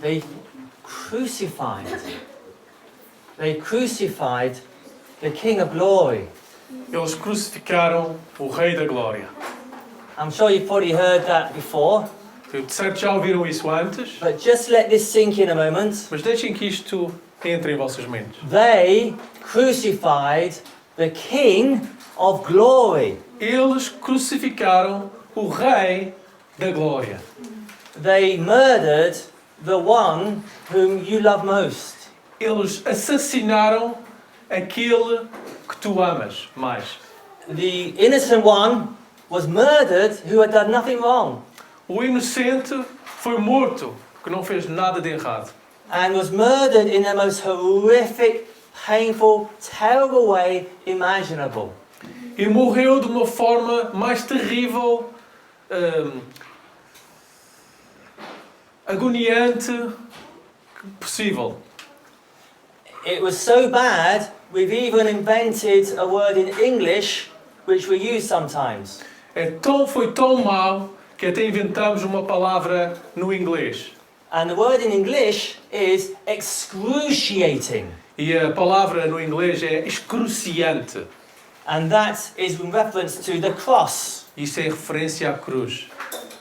They crucified the King of Glory. Eles crucificaram o Rei da Glória. I'm sure you've probably heard that before, De certo já ouviram isso antes, but just let this sink in a moment. mas deixem que isto entre em vossas mentes. They crucified the King of Glory. Eles crucificaram o Rei da Glória. They murdered the one whom you love most. Eles assassinaram aquele que tu amas mais. The innocent one was murdered who had done nothing wrong, O inocente foi morto, que não fez nada de errado. and was murdered in the most horrific, painful, terrible way imaginable. E morreu de uma forma mais terrível, agoniante possível. It was so bad, we've even invented a word in English which we use sometimes. Foi tão mau que até inventamos uma palavra no inglês. And the word in English is excruciating. E a palavra no inglês é excruciante. And that is in reference to the cross. Isso é referência à cruz.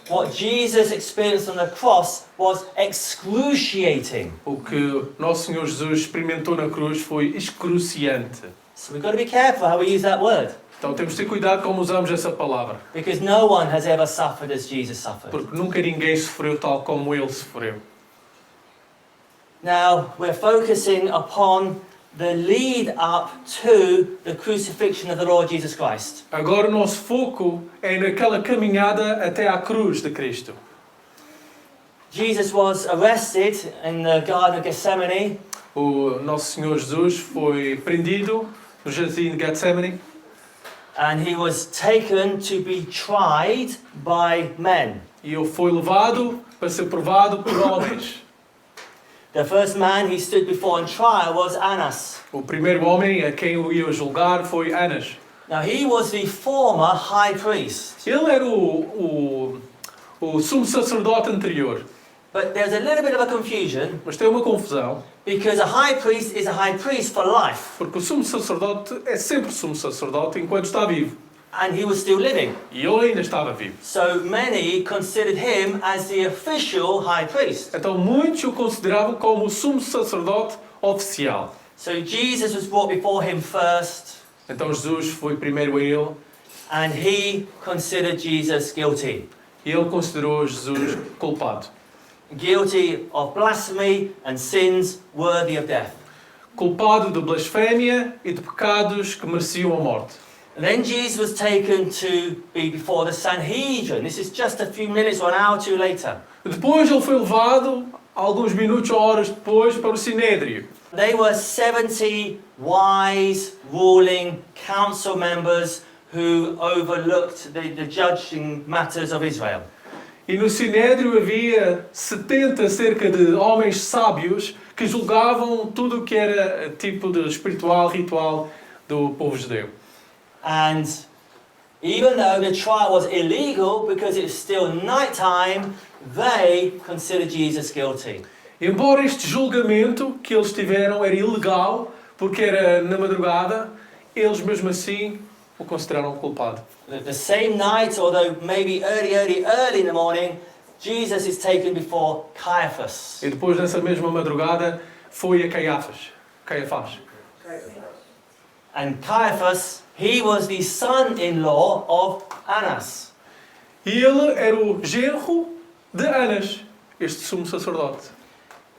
What Jesus experienced on the cross was excruciating. O que nosso Senhor Jesus experimentou na cruz foi excruciante. So we've got to be careful how we use that word, Então temos de ter cuidado como usamos essa palavra. because no one has ever suffered as Jesus suffered. Porque nunca ninguém sofreu tal como ele sofreu. Now, we're focusing upon the lead up to the crucifixion of the Lord Jesus Christ. Agora o nosso foco é naquela caminhada até à cruz de Cristo. Jesus was arrested in the Garden of Gethsemane, O nosso Senhor Jesus foi prendido no jardim de Getsemane and he was taken to be tried by men. e ele foi levado para ser provado por homens. The first man he stood before in trial was Annas. O primeiro homem a quem o ia julgar foi Anas. Now, he was the former high priest. Ele era o sumo sacerdote anterior. But there's a little bit of a confusion, Mas tem uma confusão, because a high priest is a high priest for life, porque o sumo sacerdote é sempre sumo sacerdote enquanto está vivo. and he was still living. E ele ainda estava vivo. So many considered him as the official high priest. Então muitos o consideravam como o sumo sacerdote oficial. So Jesus was brought before him first, Então Jesus foi primeiro a ele and he considered Jesus guilty. e ele considerou Jesus culpado. Guilty of blasphemy and sins worthy of death. Culpado de blasfémia e de pecados que mereciam a morte. And then Jesus was taken to be before the Sanhedrin. This is just a few minutes or an hour or two later. Depois ele foi levado, alguns minutos ou horas depois, para o Sinédrio. They were 70 wise, ruling council members who overlooked the judging matters of Israel. E no Sinédrio havia cerca de homens sábios que julgavam tudo o que era tipo de espiritual, ritual do povo judeu. And even though the trial was illegal because it was still nighttime, they considered Jesus guilty. Embora este julgamento que eles tiveram era ilegal, porque era na madrugada, eles mesmo assim o consideraram culpado. The same night, although maybe early in the morning, Jesus is taken before Caiaphas. E depois nessa mesma madrugada foi a Caiafás. And Caiaphas, he was the son-in-law of Annas. E ele era o genro de Anas, este sumo sacerdote.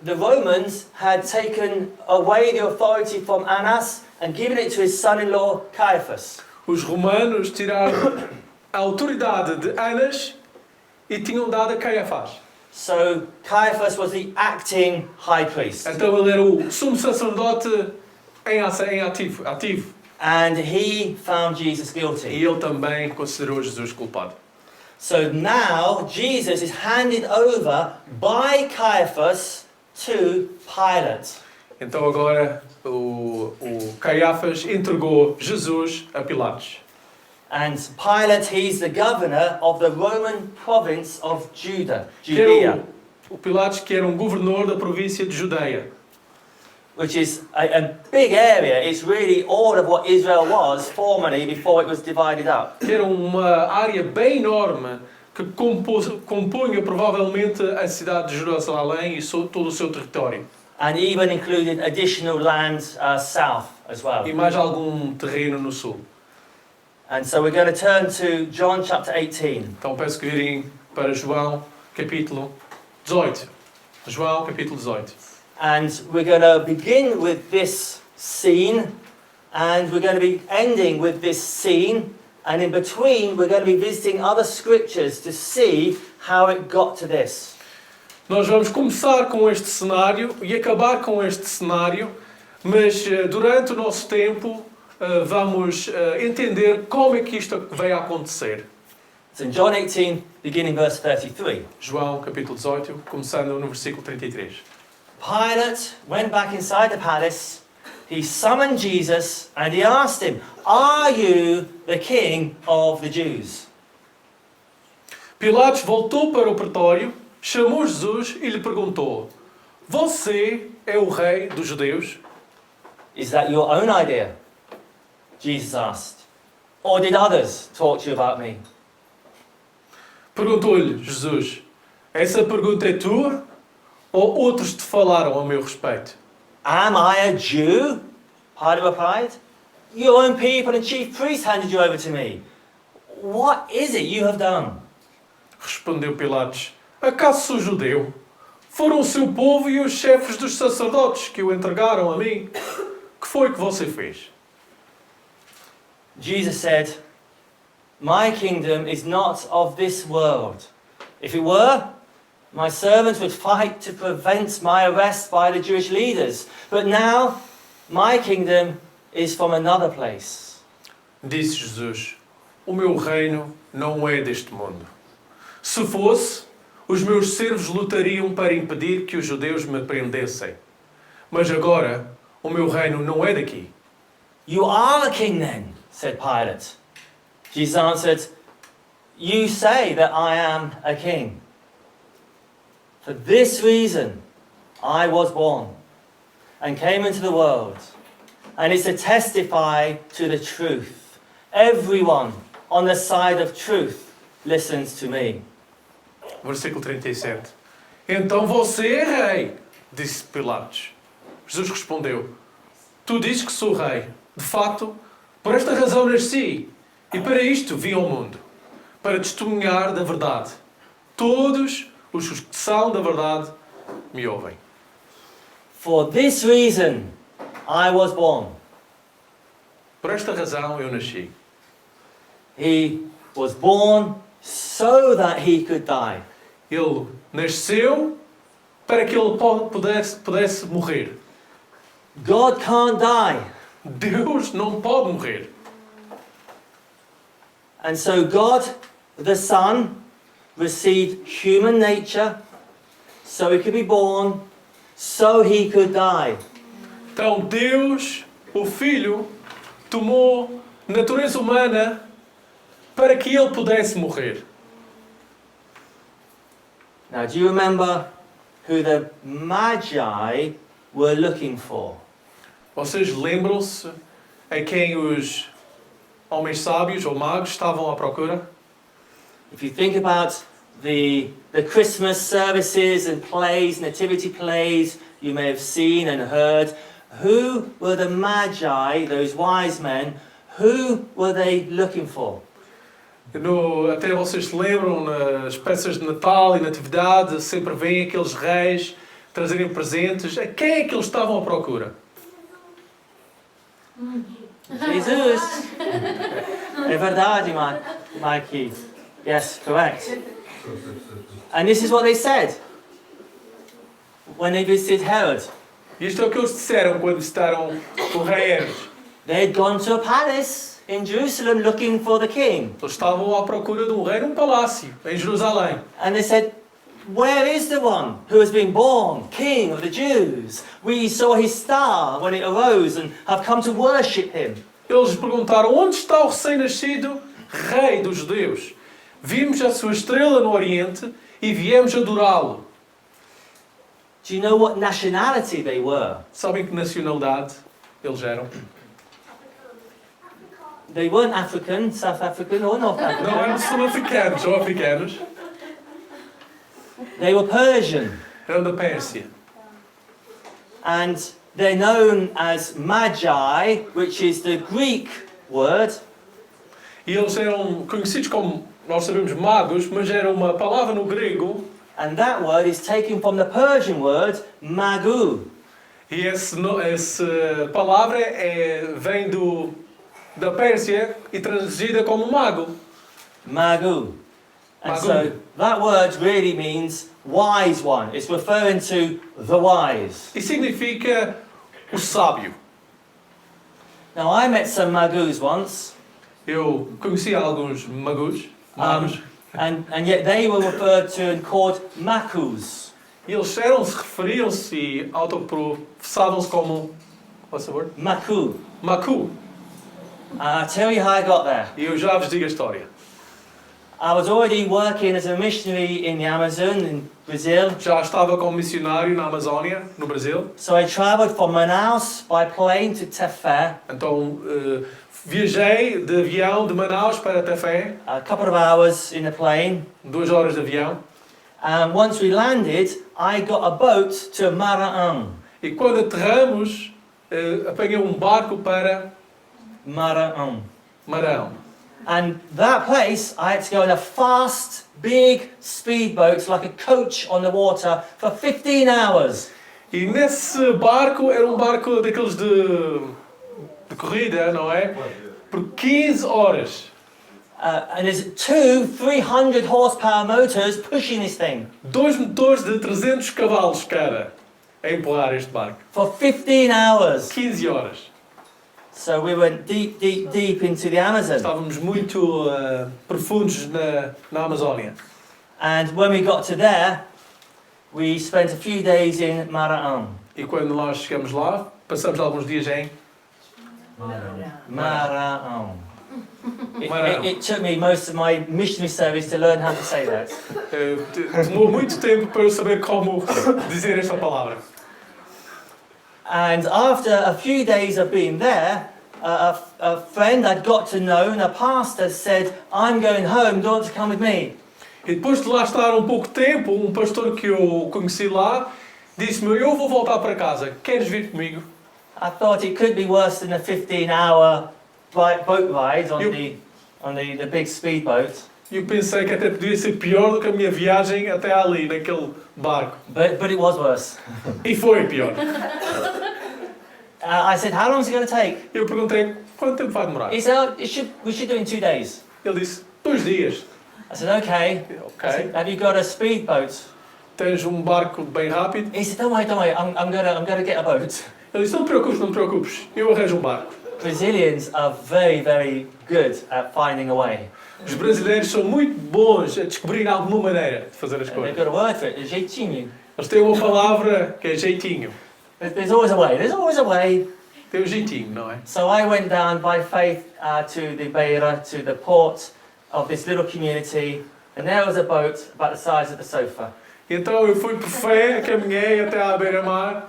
The Romans had taken away the authority from Annas and given it to his son-in-law Caiaphas. Os romanos tiraram a autoridade de Anas e tinham dado a Caiafás. So Caiaphas was the acting high priest. Então ele era o sumo sacerdote em ativo. And he found Jesus E guilty. ele também considerou Jesus culpado. So now Jesus is handed over by Caiaphas to Pilate. Então agora o Caiafás entregou Jesus a Pilatos. And Pilate, he's the governor of the Roman province of Judea. O Pilatos que era um governador da província de Judeia. which is a big area. It's really all of what Israel was formerly before it was divided up. Que era uma área bem enorme que compunha provavelmente a cidade de Jerusalém e todo o seu território. And even included additional land south as well. E mais algum terreno no sul. And so we're going to turn to John chapter 18. Então peço que virem para João capítulo 18. João capítulo 18. And we're going to begin with this scene, and we're going to be ending with this scene, and in between we're going to be visiting other scriptures to see how it got to this. Nós vamos começar com este cenário e acabar com este cenário, mas durante o nosso tempo vamos entender como é que isto veio a acontecer. So in John 18, beginning verse 33. João capítulo 18, começando no versículo 33. Pilate went back inside the palace. He summoned Jesus and he asked him, "Are you the king of the Jews?" Pilatos voltou para o pretório, chamou Jesus e lhe perguntou: Você é o rei dos judeus? Is that your own idea? Jesus asked. Or did others talk to you about me? Perguntou-lhe Jesus: Essa pergunta é tua? Ou outros te falaram a meu respeito? Am I a Jew? Pilate replied. Your own people and chief priests handed you over to me. What is it you have done? Respondeu Pilatos: Acaso sou judeu? Foram o seu povo e os chefes dos sacerdotes que o entregaram a mim. Que foi que você fez? Jesus said, "My kingdom is not of this world. If it were, my servants would fight to prevent my arrest by the Jewish leaders. But now, my kingdom is from another place." Disse Jesus: O meu reino não é deste mundo. Se fosse, os meus servos lutariam para impedir que os judeus me prendessem. Mas agora, o meu reino não é daqui. "You are a king then," said Pilate. Jesus answered, "You say that I am a king. For this reason I was born and came into the world, and it's to testify to the truth. Everyone on the side of truth listens to me." Versículo 37. Então você é rei, disse Pilatos. Jesus respondeu: Tu dizes que sou rei. De fato, por esta razão nasci, e para isto vim ao mundo, para testemunhar da verdade. Todos os que são da verdade me ouvem. For this reason I was born. Por esta razão eu nasci. He was born so that he could die. Ele nasceu para que ele pudesse morrer. God can't die. Deus não pode morrer. And so God, the Son, received human nature so he could be born, so he could die. Então Deus, o Filho, tomou natureza humana para que ele pudesse morrer. Now, do you remember who the Magi were looking for? Vocês lembram-se a quem os homens sábios ou magos estavam à procura? If you think about the Christmas services and plays, nativity plays you may have seen and heard, who were the Magi, those wise men, who were they looking for? Até vocês se lembram, nas peças de Natal e Natividade, sempre vêm aqueles reis trazerem presentes. A quem é que eles estavam à procura? Jesus. É verdade, Mikey. Yes, correct. And this is what they said when they visited Herod. Isto é o que eles disseram quando visitaram o rei Herodes. They had gone to a palace in Jerusalem looking for the king. Eles estavam à procura de um rei num palácio, em Jerusalém. And they said, "Where is the one who has been born King of the Jews? We saw his star when it arose and have come to worship him." Eles perguntaram: onde está o recém-nascido rei dos judeus? Vimos a sua estrela no Oriente e viemos adorá-lo. Do you know what nationality they were? Sabem que nacionalidade eles eram? They weren't African, South African, or North African. Não eram sul-africanos ou africanos, They were Persian. eram da Pérsia. And they're known as Magi, which is the Greek word. E eles eram conhecidos como, nós sabemos, magos, mas era uma palavra no grego, And that word is taken from the Persian word Magu. e essa palavra vem da Pérsia e traduzida como mago. Magu. And Magu. so that word really means wise one. It's referring to the wise. E significa o sábio. Now I met some Magus once, Eu conheci alguns magos, and yet they were referred to and called Makus. e eles referiam-se e autoprofessavam-se como, what's the word? Maku. Macu. I'll tell you how I got there. E eu já vos digo a história. I was already working as a missionary in the Amazon in Brazil. Já estava como missionário na Amazónia, no Brasil. So I traveled from Manaus by plane to Tefé, Então viajei de avião de Manaus para Tefé, a couple of hours in the plane. 2 horas de avião. And once we landed, I got a boat to Maraão. E quando aterramos, apanhei um barco para Maraão. Marão. And that place, I had to go in a fast, big speedboat, like a coach on the water, for 15 hours. E nesse barco, era um barco daqueles de corrida, não é? Por 15 horas. And there's 300 horsepower motors pushing this thing 2 motores de 300 cavalos cada a empurrar este barco. for 15 hours. 15 horas. So we went deep, deep, deep into the Amazon. Estávamos muito profundos na Amazónia. And when we got to there, we spent a few days in Maraão. E quando nós chegamos lá, passamos alguns dias em Maraão. Maraão. It took me most of my missionary service to learn how to say that. Tomou muito tempo para eu saber como dizer esta palavra. And after a few days of being there, a friend I'd got to know, and a pastor said, I'm going home, do you want to come with me? E depois de lá estar um pouco tempo, um pastor que eu conheci lá disse-me: eu vou voltar para casa, queres vir comigo? I thought it could be worse than a 15-hour boat ride on the big speedboat. E eu pensei que até podia ser pior do que a minha viagem até ali, naquele barco. But it was worse. E foi pior. I said, how long is it going to take? Eu perguntei: quanto tempo vai demorar? He said, oh, we should do it in 2 days. Ele disse: 2 dias. I said, okay. I Ok. said, have you got a speedboat? Tens um barco bem rápido? He said, don't worry, I'm gonna get a boat. Ele disse: não te preocupes, eu arranjo um barco. Brazilians are very, very good at finding a way. Os brasileiros são muito bons a descobrir alguma maneira de fazer as And they've coisas. got a word for it, jeitinho. Eles têm uma palavra que é jeitinho. There's always a way, there's always a way. Tem um jeitinho, não é? So I went down by faith to the Beira, to the port of this little community, and there was a boat about the size of the sofa. Então eu fui por fé, caminhei até à beira-mar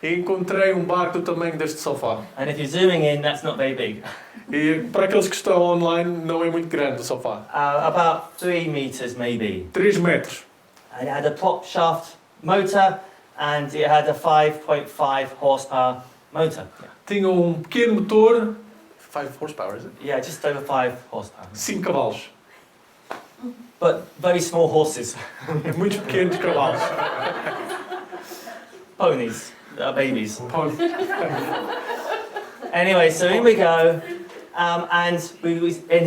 e encontrei um barco do tamanho deste sofá. And if you're zooming in, that's not very big. E para aqueles que estão online, não é muito grande o sofá. About 3 meters maybe. 3 metros. And it had a prop shaft motor, and it had a 5.5 horsepower motor. Tinha um pequeno motor, 5 horsepower, is it? Yeah, just over 5 horsepower. 5 cavalos. But very small horses, Muitos pequenos cavalos. ponies, babies. Anyway, so in we go, and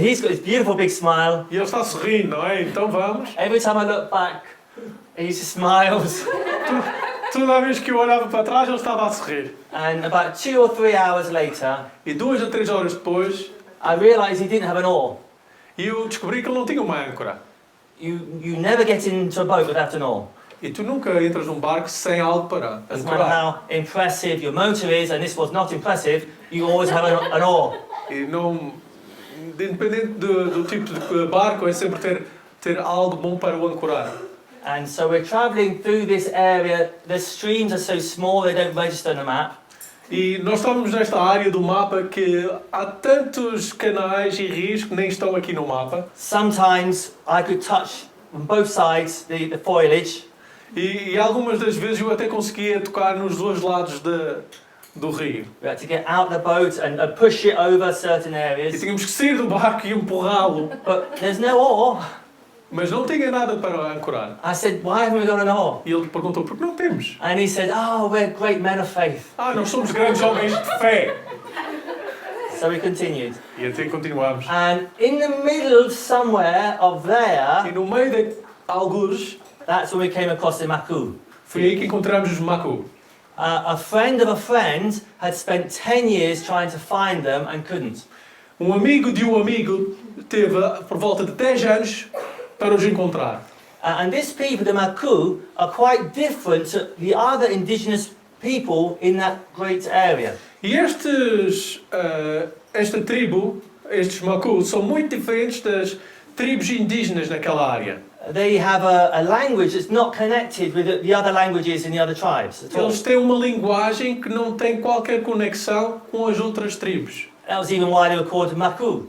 he's got this beautiful big smile. E ele está sorrindo, não é? Então vamos. Every time I look back, he just smiles. Toda a vez que eu olhava para trás, ele estava a sorrir. And about 2 or 3 hours later, E 2 a 3 horas depois, I realised he didn't have an oar. eu descobri que ele não tinha uma âncora. You never get into a boat without an oar. E tu nunca entras num barco sem algo para Doesn't matter ancorar. how impressive your motor is, and this was not impressive, you always have an oar. E não, independente do tipo de barco, é sempre ter algo bom para o ancorar. And so we're traveling through this area. The streams are so small they don't register on the map. E nós estamos nesta área do mapa que há tantos canais e rios que nem estão aqui no mapa. Sometimes I could touch on both sides the foliage. E algumas das vezes eu até conseguia tocar nos dois lados do rio. We had to get out the boat and push it over certain E areas. tínhamos que sair do barco e empurrá-lo. But there's no oar. Mas não tinha nada para ancorar. I said, why haven't we got an oar? E ele perguntou, por que não temos? And he said, oh, we're great men of faith. Nós somos grandes homens de fé. So we continued. E até continuamos. And in the middle somewhere of E there, no meio de algures, that's when we came across the Maku. foi aí que encontramos os Macu. A friend of a friend had spent 10 years trying to find them and couldn't. Um amigo de um amigo teve por volta de 10 anos para os encontrar. And these people, the Maku, are quite different to the other indigenous people in that great area. E esta tribo, estes Macu, são muito diferentes das tribos indígenas naquela área. They have a language that's not connected with the other languages in the other tribes at all. Eles têm uma linguagem que não tem qualquer conexão com as outras tribos. That was even why they were called Maku,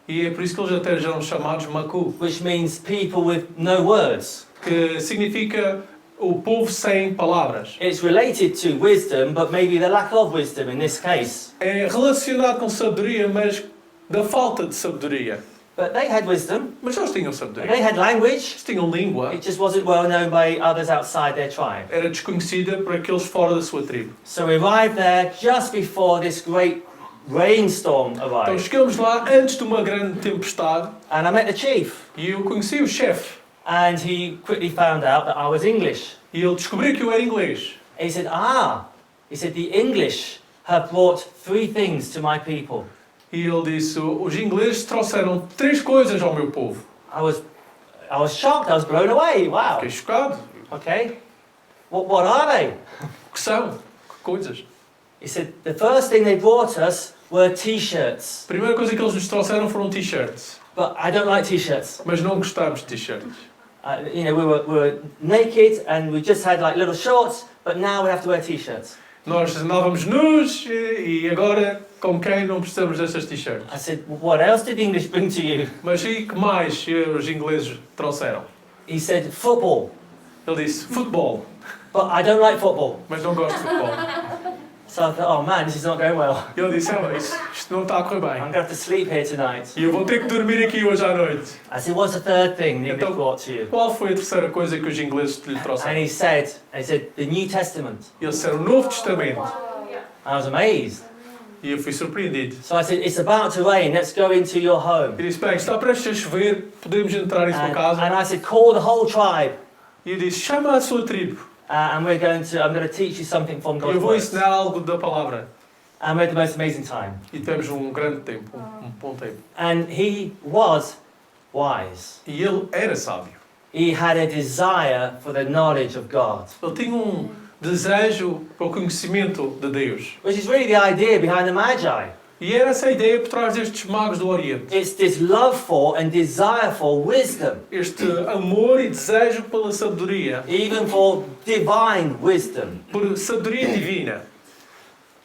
E é por isso que eles até eram chamados Macu, which means people with no words. que significa o povo sem palavras. It's related to wisdom, but maybe the lack of wisdom in this case. É relacionado com sabedoria, mas da falta de sabedoria. But they had wisdom, Mas eles tinham and sabedoria. they had language. Eles tinham língua. It just wasn't well known by others outside their tribe. Era desconhecida por aqueles fora da sua tribo. So we arrived there just before this great rainstorm Então arrived. chegamos lá antes de uma grande tempestade And I met the chief, e eu conheci o chefe. and he quickly found out that I was English. E ele descobriu que eu era inglês. He said, the English have brought 3 things to my people. E ele disse, os ingleses trouxeram 3 coisas ao meu povo. I was shocked, I was blown away, wow. Fiquei chocado. Okay, what are they? O que são? Que coisas? He said, the first thing they brought us were t-shirts. A primeira coisa que eles nos trouxeram foram t-shirts. But I don't like t-shirts. Mas não gostávamos de t-shirts. We were naked and we just had like little shorts, but now we have to wear t-shirts. Nós andávamos nus e agora, como quem, não precisamos dessas t-shirts. I said, what else did the English bring to you? Mas e que mais os ingleses trouxeram? He said, football. Ele disse, futebol. But I don't like football. Mas não gosto de futebol. So I thought, oh man, this is not going well. E ele disse, isto não está a correr I'm bem. going to have to sleep here tonight. E eu vou ter que dormir aqui hoje à noite. I said, what's the third thing the English Então, brought to you? qual foi a terceira coisa que os ingleses lhe And trouxeram? he said, the New Testament. Eles disseram o Novo Testamento. I was amazed. E eu fui surpreendido. So I said, it's about to rain, let's go into your home. E disse, bem, está prestes a chover, podemos entrar em sua casa? And I said, call the whole tribe. E eu disse, chama a sua tribo. And I'm going to teach you something from E God's eu vou word. ensinar algo da palavra. And we had the most amazing time. E temos um grande tempo, um bom tempo. And he was wise. E ele era sábio. He had a desire for the knowledge of God. Ele tinha um desejo para o conhecimento de Deus. Which is really the idea behind the Magi. E era essa a ideia por trás destes magos do Oriente. It's this love for and desire for wisdom. Este amor e desejo pela sabedoria. Even for divine wisdom. Por sabedoria divina.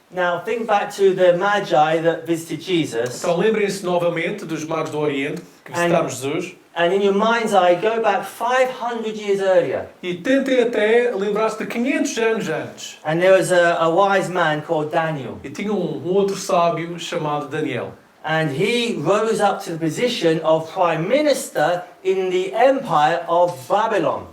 Now think back to the Magi that visited Jesus. Então lembrem-se novamente dos magos do Oriente que visitaram Jesus. And in your mind's eye, go back 500 years earlier. E tentem até lembrar-se de 500 anos antes. And there was a wise man called Daniel. E tinha um outro sábio chamado Daniel. And he rose up to the position of prime minister in the empire of Babylon.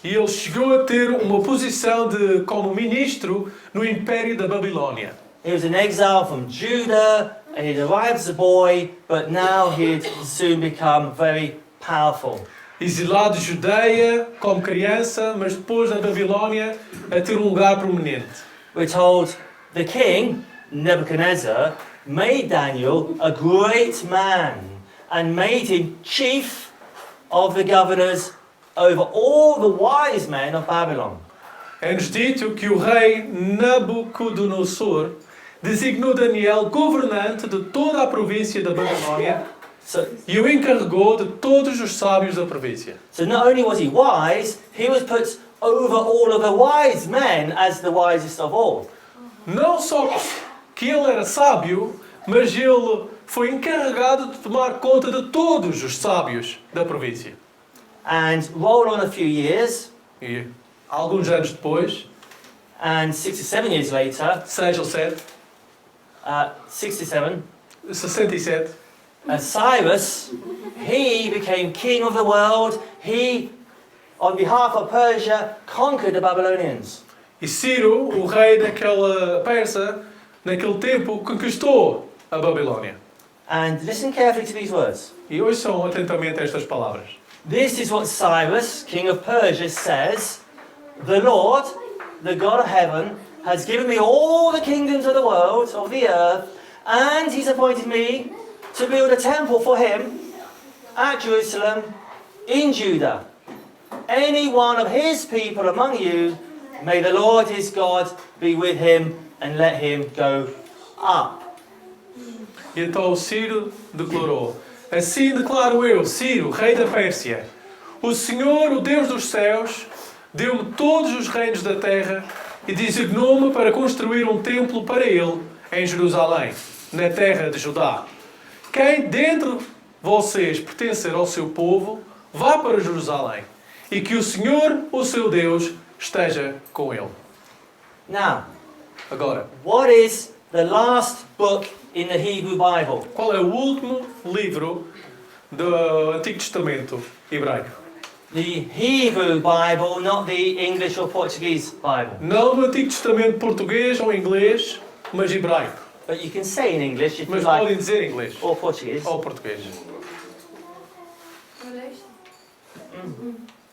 E ele chegou a ter uma posição como ministro no Império da Babilónia. He was in exile from Judah, and he'd arrived as a boy, but now he'd soon become very powerful. Exilado de Judeia como criança, mas depois na Babilónia a ter um lugar prominente. We're told the king, Nebuchadnezzar, made Daniel a great man and made him chief of the governors over all the wise men of Babylon. É-nos dito que o rei Nabucodonosor designou Daniel governante de toda a província da Babilónia So, e o encarregou de todos os sábios da província. so not only was he was put over all of the wise men as the wisest of all. Não só que ele era sábio, mas ele foi encarregado de tomar conta de todos os sábios da província. And roll on a few years, E alguns anos depois, and 67 years later, 6 ou 7, 67, 67, Cyrus, he became king of the world. He, on behalf of Persia, conquered the Babylonians. e Ciro, o rei daquela Persa, naquele tempo conquistou a Babilônia. And listen carefully to these words. E ouçam atentamente estas palavras. This is what Cyrus, king of Persia, says: "The Lord, the God of heaven, has given me all the kingdoms of the world, of the earth, and he's appointed me to build a temple for him at Jerusalem in Judah. Any one of his people among you, may the Lord his God be with him, and let him go up." E então Ciro declarou: Assim declaro eu, Ciro, rei da Pérsia, o Senhor, o Deus dos céus, deu-me todos os reinos da terra e designou-me para construir um templo para ele em Jerusalém, na terra de Judá. Quem dentre vocês pertencer ao seu povo, vá para Jerusalém, e que o Senhor, o seu Deus, esteja com ele. Now, Agora, what is the last book in the Hebrew Bible? qual é o último livro do Antigo Testamento hebraico? The Hebrew Bible, not the English or Portuguese Bible. Não do Antigo Testamento português ou inglês, mas hebraico. But you can say in English if you Mas podem like, dizer inglês or Portuguese. ou português.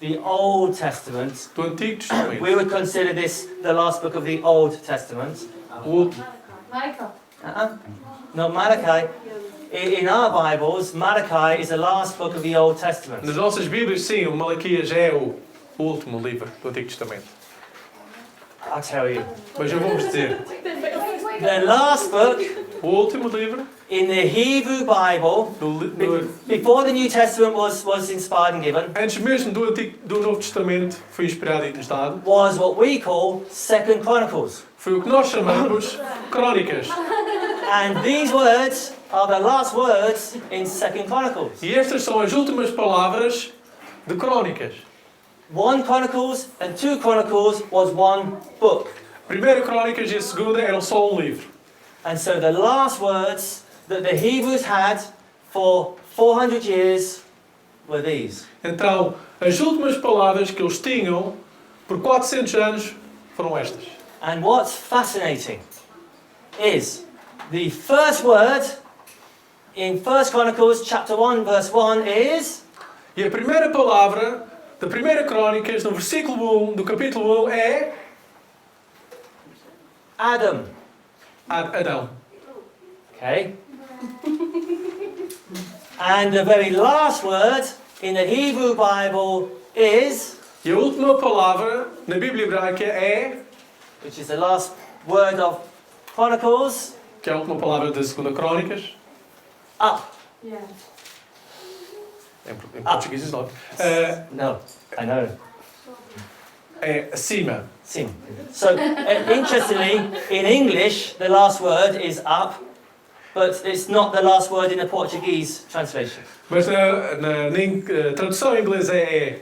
The Old Testament. Do Antigo Testamento. We would consider this the last book of the Old Testament. O último. Michael. Not Malachi. In our Bibles, Malachi is the last book of the Old Testament. Nas nossas Bíblias, sim, o Malaquias é o último livro do Antigo Testamento. I'll tell you. Mas eu vou-vos dizer, The last book o último livro in the Hebrew Bible, before the New Testament was inspired and given, antes mesmo do Novo Testamento foi inspirado e nos dado, was what we call Second Chronicles. foi o que nós chamamos Crónicas. And these words are the last words in Second Chronicles. E estas são as últimas palavras de Crónicas. 1 Chronicles and 2 Chronicles was one book. Primeira Crónicas e a segunda eram só um livro. And so the last words that the Hebrews had for 400 years were these. Então, as últimas palavras que eles tinham por 400 anos foram estas. And what's fascinating is the first word in 1 Chronicles chapter 1 verse 1 is E a primeira palavra da primeira Crónicas, no versículo 1 do capítulo 1, é Adam. Adão. Okay? And the very last word in the Hebrew Bible is, E a última palavra na Bíblia hebraica é, which is the last word of Chronicles, que é a última palavra da segunda Crónicas, up. Yeah. em português não, No, I know. é acima. Sim. So, interestingly, in English, the last word is up, but it's not the last word in the Portuguese translation. Mas na tradução em inglês é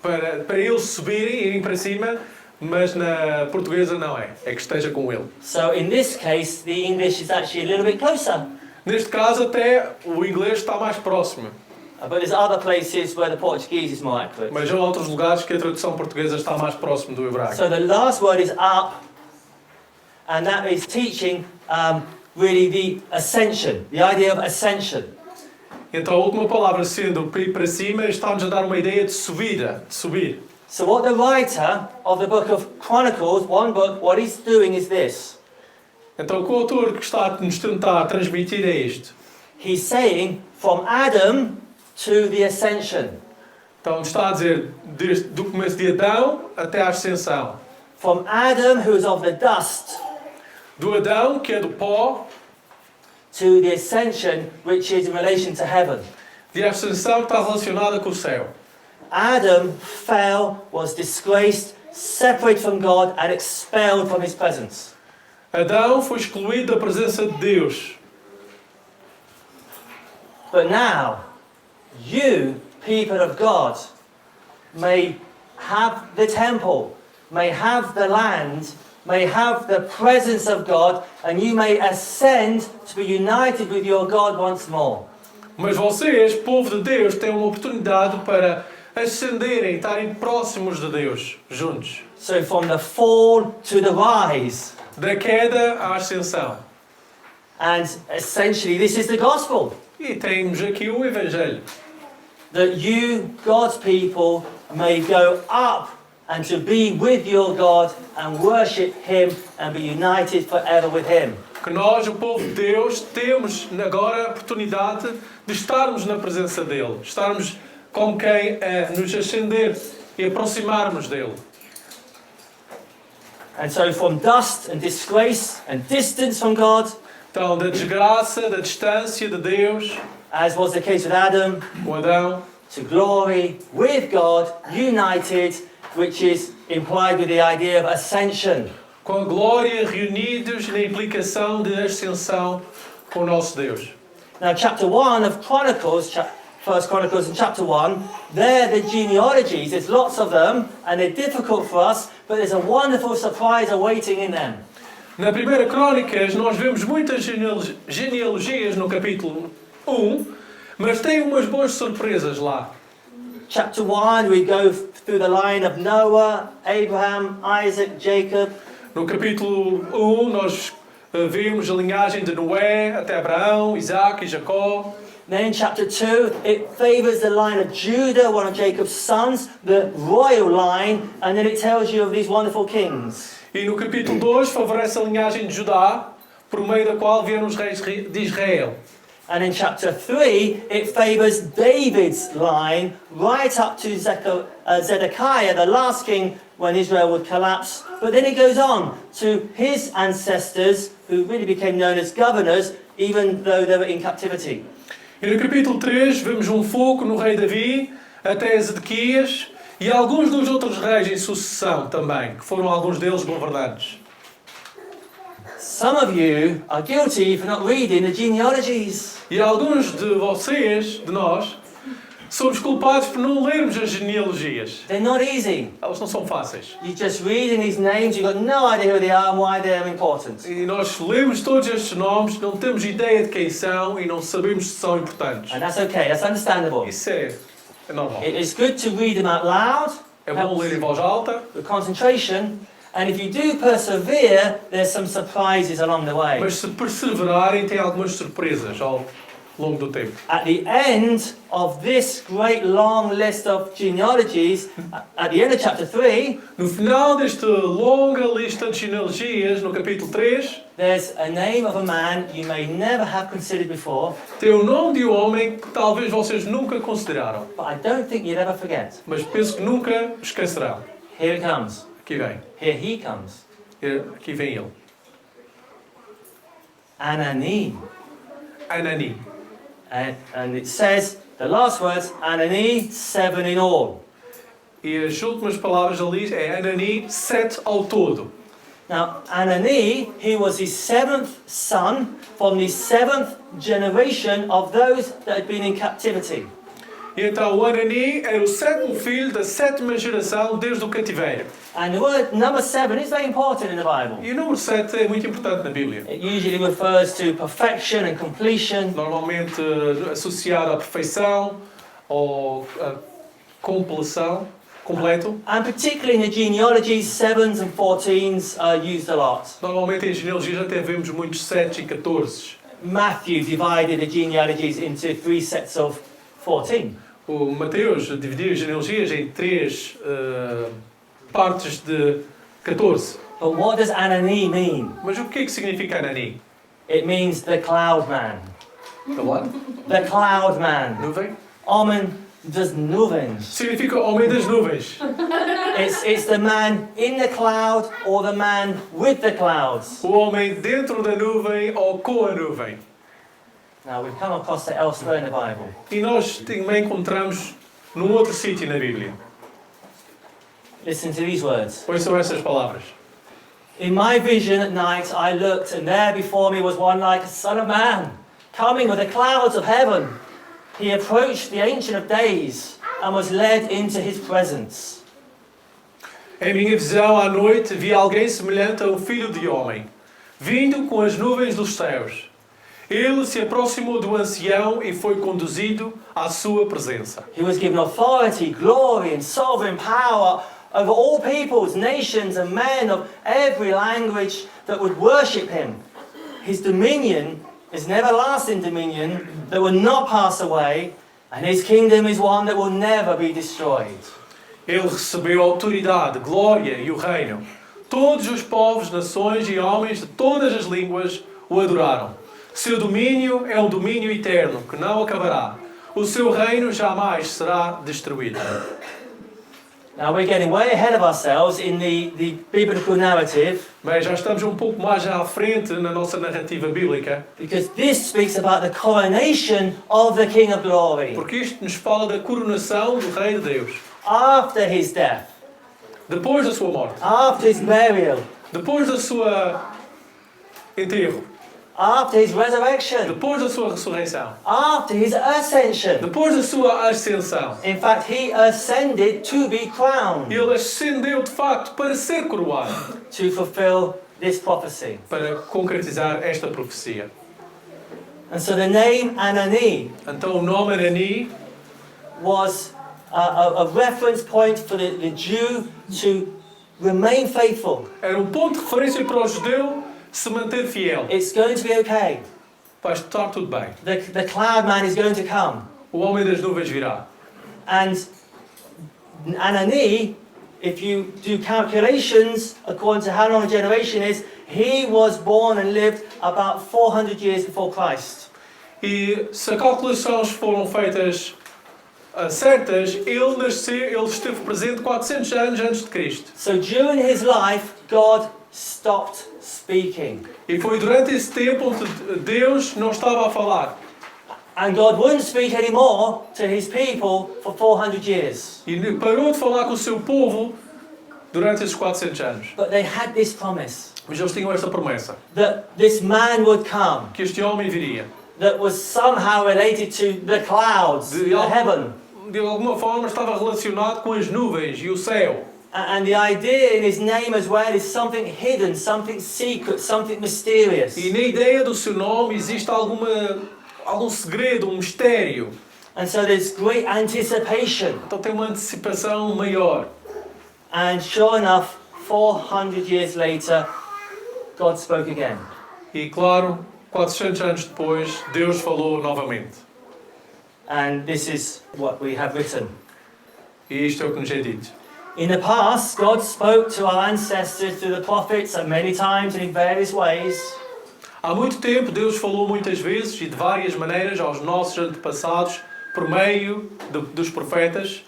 para eles subirem, irem para cima, mas na portuguesa não é. É que esteja com ele. So, in this case, the English is actually a little bit closer. Neste caso, até o inglês está mais próximo. But there's other places where the Portuguese is more accurate. Mas há outros lugares que a tradução portuguesa está mais próximo do hebraico. So, the last word is up, and that is teaching really the ascension, the idea of ascension. Então a última palavra sendo para ir para cima está-nos a dar uma ideia de subida, de subir. So what the writer of the book of Chronicles, one book, what he's doing is this. Então o autor que está a nos tentar transmitir é isto. He's saying from Adam to the ascension. Então está a dizer do começo de Adão até à ascensão. From Adam, who is of the dust, Do Adão, que é do pó, to the ascension, which is in relation to heaven. E a ascensão está relacionada com o céu. Adam fell, was disgraced, separated from God, and expelled from his presence. Adão foi excluído da presença de Deus. But now, you, people of God, may have the temple, may have the land, may have the presence of God, and you may ascend to be united with your God once more. Mas vocês, povo de Deus, têm uma oportunidade para ascenderem, estarem próximos de Deus, juntos. So from the fall to the rise. Da queda à ascensão. And essentially this is the gospel. E temos aqui o Evangelho. That you, God's people, may go up and to be with your God and worship Him and be united forever with Him. Que nós, o povo de Deus, temos agora a oportunidade de estarmos na presença dEle. Estarmos como quem nos ascender e aproximarmos dEle. And so from dust and disgrace and distance from God, Então, da desgraça, da distância de Deus, as was the case with Adam, o Adão, to glory with God, united, which is implied with the idea of ascension. com a glória reunidos na implicação de ascensão com o nosso Deus. Now, chapter 1 of Chronicles, First Chronicles in chapter 1, there the genealogies, there's lots of them, and they're difficult for us, but there's a wonderful surprise awaiting in them. Na primeira Crônicas, nós vemos muitas genealogias no capítulo 1, mas tem umas boas surpresas lá. Chapter 1, we go through the line of Noah, Abraham, Isaac, Jacob. No capítulo 1, nós vemos a linhagem de Noé até Abraão, Isaac e Jacó. Then in chapter 2, it favours the line of Judah, one of Jacob's sons, the royal line, and then it tells you of these wonderful kings. E no capítulo 2 favorece a linhagem de Judá, por meio da qual vieram os reis de Israel. And in chapter 3, it favours David's line right up to Zedekiah, the last king, when Israel would collapse. But then it goes on to his ancestors, who really became known as governors, even though they were in captivity. E no capítulo 3 vemos um foco no rei Davi, até Zedequias, e alguns dos outros reis em sucessão também, que foram alguns deles governantes. Some of you are guilty for not reading the genealogies. E alguns de vocês, de nós, somos culpados por não lermos as genealogias. They're not easy. Elas não são fáceis. You just reading these names, you've got no idea who they are and why they're important. E nós lemos todos estes nomes, não temos ideia de quem são e não sabemos se são importantes. And that's okay, that's understandable. Isso é normal. It is good to read them out loud, É bom ler em voz alta, with concentration, and if you do persevere, there's some surprises along the way. mas se perseverarem tem algumas surpresas ao longo do tempo. At the end of this great long list of genealogies, at the end of chapter 3, No final desta longa lista de genealogias, no capítulo 3, there's a name of a man you may never have considered before, tem o nome de um homem que talvez vocês nunca consideraram, but I don't think you'd ever forget. mas penso que nunca esquecerão. Here it comes. Aqui vem. Here he comes. Aqui vem ele. Anani. Anani. And it says, the last words, Anani, 7 in all. E as últimas palavras ali é Anani, 7 ao todo. Now, Anani, he was the 7th son from the 7th generation of those that had been in captivity. E então o Anani era o 7º filho da 7ª geração desde o cativeiro. And the word number 7 is very important in the Bible. E o número 7 é muito importante na Bíblia. It usually refers to perfection and completion. Normalmente associado à perfeição ou à compleção, completo. And particularly in the genealogies, 7s and 14s are used a lot. Normalmente em genealogias até vemos muitos 7 e 14. Matthew divided the genealogies into 3 sets of 14. O Mateus dividiu as genealogias em 3 partes de 14. But what does Anani mean? Mas o que significa Anani? It means the cloud man. The what? The cloud man. Nuvem? Homem das nuvens. Significa homem das nuvens. It's the man in the cloud or the man with the clouds. O homem dentro da nuvem ou com a nuvem. Now, we've come across it elsewhere in the Bible. E nós também encontramos num outro sítio na Bíblia. Listen to these words. Ouçam estas palavras. In my vision at night, I looked, and there before me was one like a son of man, coming with the clouds of heaven. He approached the Ancient of Days and was led into his presence. Em minha visão à noite vi alguém semelhante a um filho de homem, vindo com as nuvens dos céus. Ele se aproximou do ancião e foi conduzido à sua presença. He was given authority, glory, and sovereign power over all peoples, nations, and men of every language that would worship him. His dominion is an everlasting dominion that will not pass away, and his kingdom is one that will never be destroyed. Ele recebeu autoridade, glória e o reino. Todos os povos, nações e homens de todas as línguas o adoraram. Seu domínio é um domínio eterno que não acabará. O seu reino jamais será destruído. Now we're getting way ahead of ourselves in the biblical narrative, Mas já estamos um pouco mais à frente na nossa narrativa bíblica, because this speaks about the coronation of the King of Glory porque isto nos fala da coronação do Rei de Deus. after his death, Depois da sua morte, after his burial, depois da sua enterro, after his resurrection, depois da sua ressurreição, after his ascension. depois da sua ascensão. In fact, he ascended to be crowned Ele ascendeu de facto para ser coroado, to fulfill this prophecy. para concretizar esta profecia. And so the name Anani Então o nome Anani was a reference point for the Jew to remain faithful. era um ponto de referência para o judeu se manter fiel. It's going to be okay. Vai estar tudo bem. The cloud man is going to come. O homem das nuvens virá. And Anani, if you do calculations according to how long a generation is, he was born and lived about 400 years before Christ. E se as calculações foram feitas certas, ele nasceu, ele esteve presente 400 anos antes de Cristo. So during his life, God stopped speaking. E foi durante esse tempo onde Deus não estava a falar. And God wouldn't speak anymore to his people for 400 years. E parou de falar com o seu povo durante esses 400 anos. But they had this promise Mas eles tinham esta promessa, that this man would come que este homem viria. that was somehow related to the clouds, the heaven. De alguma forma estava relacionado com as nuvens e o céu. And the idea in his name as well is something hidden, something secret, something mysterious. E na ideia do seu nome existe algum segredo, um mistério. And so there's great anticipation. Então tem uma antecipação maior. And sure enough, 400 years later, God spoke again. E claro, 400 anos depois, Deus falou novamente. And this is what we have written. E isto é o que nos é dito. In the past, God spoke to our ancestors through the prophets at many times and in various ways. Há muito tempo, Deus falou muitas vezes e de várias maneiras aos nossos antepassados por meio dos profetas.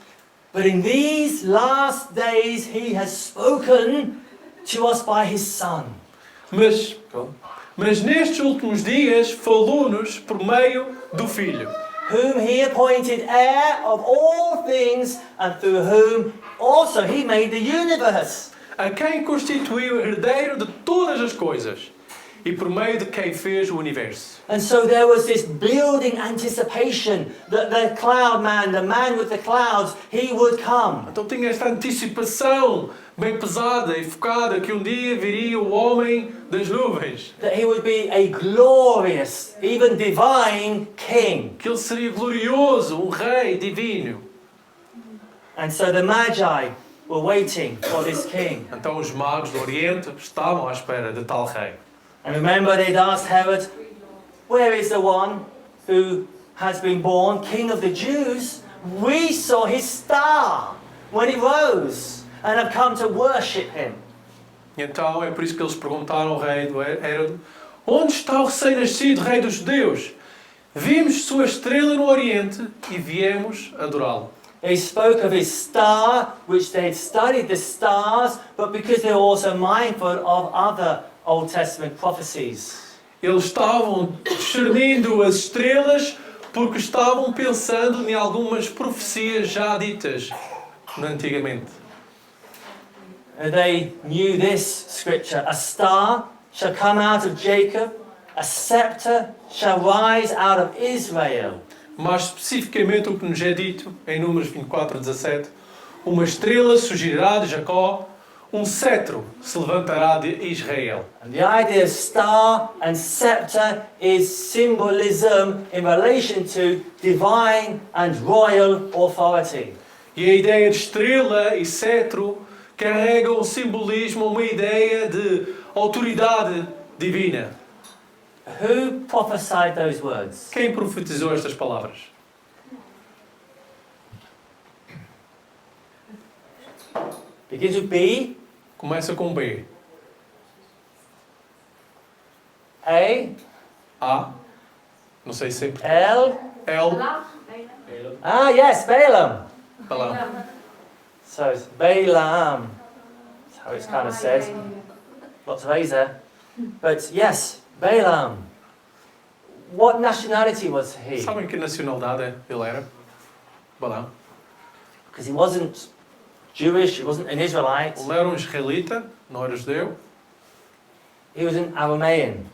But in these last days, He has spoken to us by His Son. Mas nestes últimos dias falou-nos por meio do Filho, Whom He appointed heir of all things, and through whom also He made the universe. a quem constituiu herdeiro de todas as coisas e por meio de quem fez o universo. And so there was this building anticipation that the cloud man, the man with the clouds, he would come. Então tinha esta antecipação bem pesada e focada que um dia viria o homem das nuvens, That he would be a glorious, even divine king. que ele seria glorioso, um rei divino. And so the Magi were waiting for this king. Então os magos do Oriente estavam à espera de tal rei. And remember, they'd asked Herod, where is the one who has been born king of the Jews? We saw his star when it rose and have come to worship him. E então é por isso que eles perguntaram ao rei do Hérode: onde está o recém-nascido rei dos judeus? Vimos sua estrela no Oriente e viemos adorá-lo. They spoke of his star, which they had studied the stars, but because they were also mindful of other Old Testament prophecies. Eles estavam discernindo as estrelas porque estavam pensando em algumas profecias já ditas antigamente. And they knew this scripture: a star shall come out of Jacob, a scepter shall rise out of Israel. Mais especificamente o que nos é dito em Números 24:17, uma estrela surgirá de Jacó, um cetro se levantará de Israel. And the idea of star and scepter is symbolism in relation to divine and royal authority. E a ideia de estrela e cetro carrega um simbolismo, uma ideia de autoridade divina. Who prophesied those words? Quem profetizou estas palavras? Begins with B, Começa com B. A, A. Não sei se sempre. L. L. Ah, yes, Balaam. Balão. So it's Balaam. That's how it's kind of said. Lots of A's there. But yes, Balaam. What nationality was he? Sabem que nacionalidade ele era? Balão. Because he wasn't Jewish, he wasn't an Israelite. Ele era um israelita, não era judeu. He was an Aramean.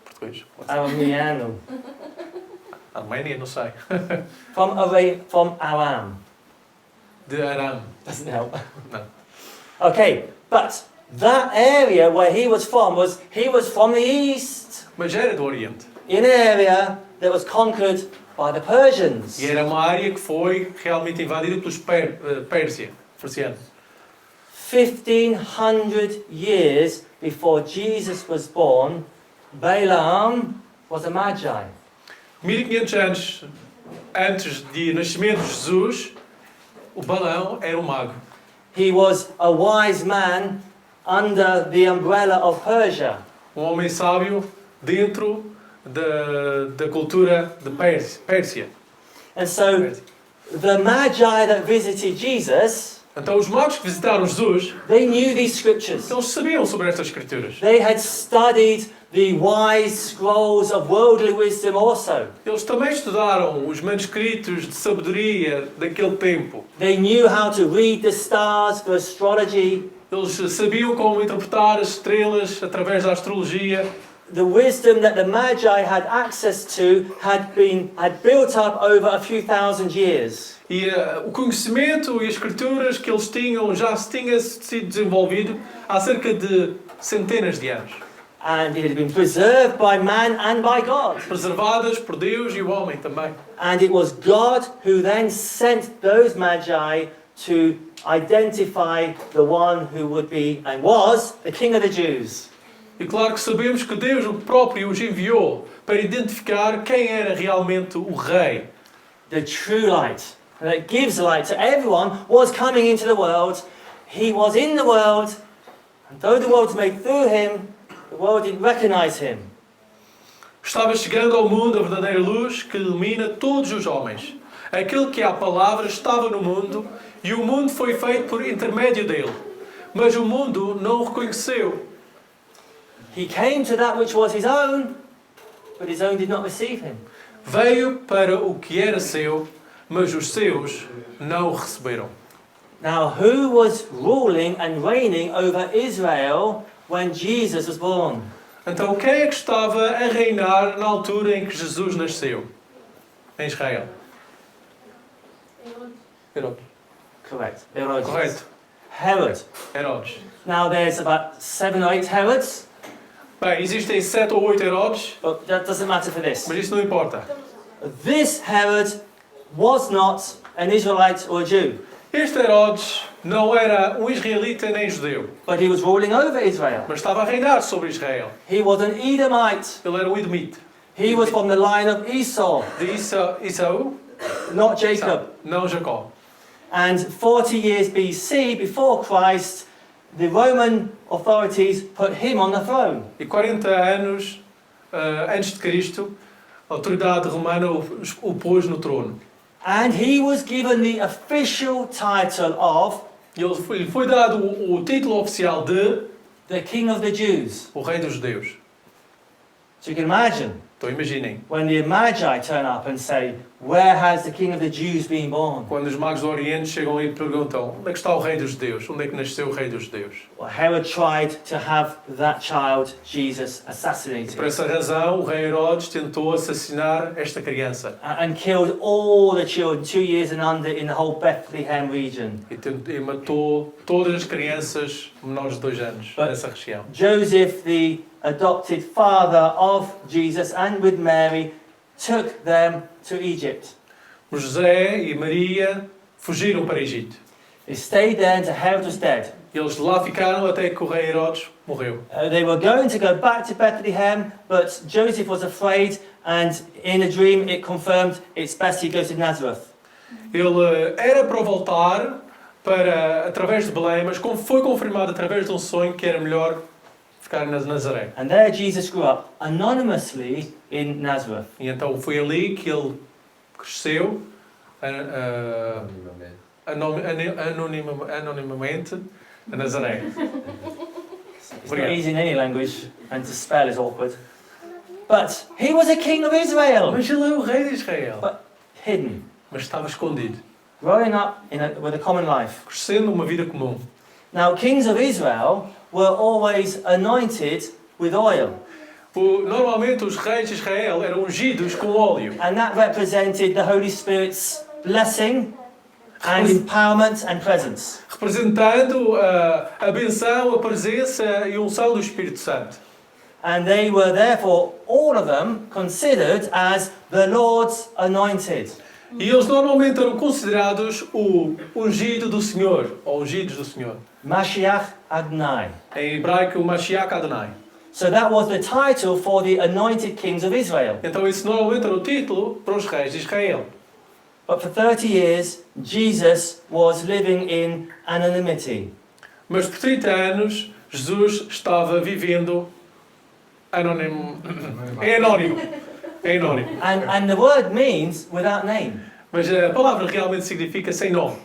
Português. Arameano. Arménia, não sei. From Aram. De Aram. Doesn't help. Não. Okay, but that area where he was from the east, Mas era do Oriente. in an area that was conquered by the Persians. E era uma área que foi realmente invadida pelos persianos. 1500 years before Jesus was born, Balaam was a magi. 1500 anos antes de nascimento de Jesus, o Balão era um mago. He was a wise man under the umbrella of Persia. Um homem sábio dentro da cultura de Pérsia. And so the magi that visited Jesus, Então os magos que visitaram Jesus, they knew these scriptures. eles sabiam sobre estas escrituras. They had studied the wise scrolls of worldly wisdom also. Eles também estudaram os manuscritos de sabedoria daquele tempo. They knew how to read the stars for astrology. Eles sabiam como interpretar as estrelas através da astrologia. The wisdom that the Magi had access to had built up over a few thousand years. E o conhecimento e as escrituras que eles tinham já tinha sido desenvolvido há cerca de centenas de anos. And it had been preserved by man and by God. Preservadas por Deus e o homem também. And it was God who then sent those Magi to identify the one who would be and was the King of the Jews. E claro que sabemos que Deus o próprio os enviou para identificar quem era realmente o rei. The true light that gives light to everyone was coming into the world. He was in the world, and though the world was made through him, the world didn't recognize him. Estava chegando ao mundo a verdadeira luz que ilumina todos os homens. Aquele que a palavra estava no mundo e o mundo foi feito por intermédio dele. Mas o mundo não o reconheceu. He came to that which was his own, but his own did not receive him. Veio para o que era seu, mas os seus não o receberam. Now, who was ruling and reigning over Israel when Jesus was born? Então quem é que estava a reinar na altura em que Jesus nasceu? Em Israel. Herodes. Correct. Herodes. Correto. Herod. Herodes. Now, there's about 7 or 8 Herods, Bem, existem 7 ou 8 Herodes, but that doesn't matter for this. mas isso não importa. This Herod was not an Israelite or a Jew, Este Herodes não era um israelita nem judeu, but he was ruling over Israel. mas estava a reinar sobre Israel. He was an Edomite. Ele era um Edomite. He was from the line of Esau, De Isaú, not Jacob. não Jacó. And 40 years BC, before Christ, the Roman authorities put him on the throne. E 40 anos antes de Cristo, a autoridade romana o pôs no trono. And he was given the official title of E lhe foi dado o título oficial de the King of the Jews. o Rei dos Judeus. So you can imagine Então imaginem, when the Magi turn up and say, "Where has the King of the Jews been born?" quando os magos do Oriente chegam e perguntam: onde é que está o rei dos judeus? Onde é que nasceu o rei dos judeus? Well, Herod tried to have that child, Jesus, Por assassinated essa razão, o rei Herodes tentou assassinar esta criança and killed all the children 2 years and under in the whole Bethlehem region. e matou todas as crianças menores de 2 anos nessa região. Joseph, the adopted father of Jesus, and with Mary, took them to Egypt. José e Maria fugiram para o Egito. They stayed there until Herod was dead. Eles lá ficaram até que o rei Herodes morreu. They were going to go back to Bethlehem, but Joseph was afraid, and in a dream it confirmed it's best he goes to Nazareth. Ele era para voltar através de Belém, mas como foi confirmado através de um sonho que era melhor ficar em Nazaré. And there Jesus grew up anonymously in Nazareth. E então foi ali que ele cresceu anonimamente a Nazaré. It's not easy in any language, and to spell is awkward. But he was a king of Israel, Mas ele é o rei de Israel. hidden, Mas estava escondido, growing up with a common life. crescendo uma vida comum. Now, kings of Israel were always anointed with oil, Normalmente os reis de Israel eram ungidos com óleo. and that represented the Holy Spirit's blessing and empowerment and presence. Representando a benção, a presença e a unção do Espírito Santo. And they were therefore, all of them, considered as the Lord's anointed. E eles normalmente eram considerados o ungido do Senhor, ou ungidos do Senhor. Mashiach Adonai. Em hebraico, Mashiach Adonai. So that was the title for the anointed kings of Israel. Então isso normalmente era o título para os reis de Israel. But for 30 years, Jesus was living in anonymity. Mas por 30 anos, Jesus estava vivendo anónimo. É anónimo. É anónimo. And the word means without name. Mas a palavra realmente significa sem nome.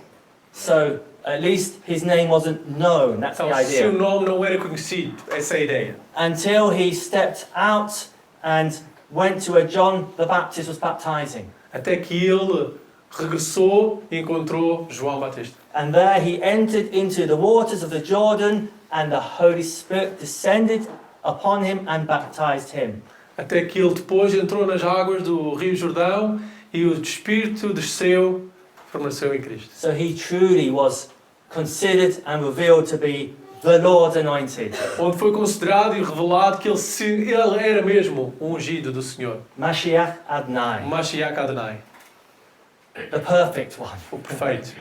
So at least his name wasn't known. That's the Então, seu idea. nome não era conhecido. Essa é a ideia. Until he stepped out and went to where John the Baptist was baptizing. Até que ele regressou e encontrou João Batista. And there he entered into the waters of the Jordan, and the Holy Spirit descended upon him and baptized him. Até que ele depois entrou nas águas do Rio Jordão e o Espírito desceu, permaneceu em Cristo. So he truly was considered and revealed to be the Lord's anointed. Onde foi considerado e revelado que ele era mesmo o ungido do Senhor. Mashiach Adonai, Mashiach Adonai, the perfect one. o perfeito.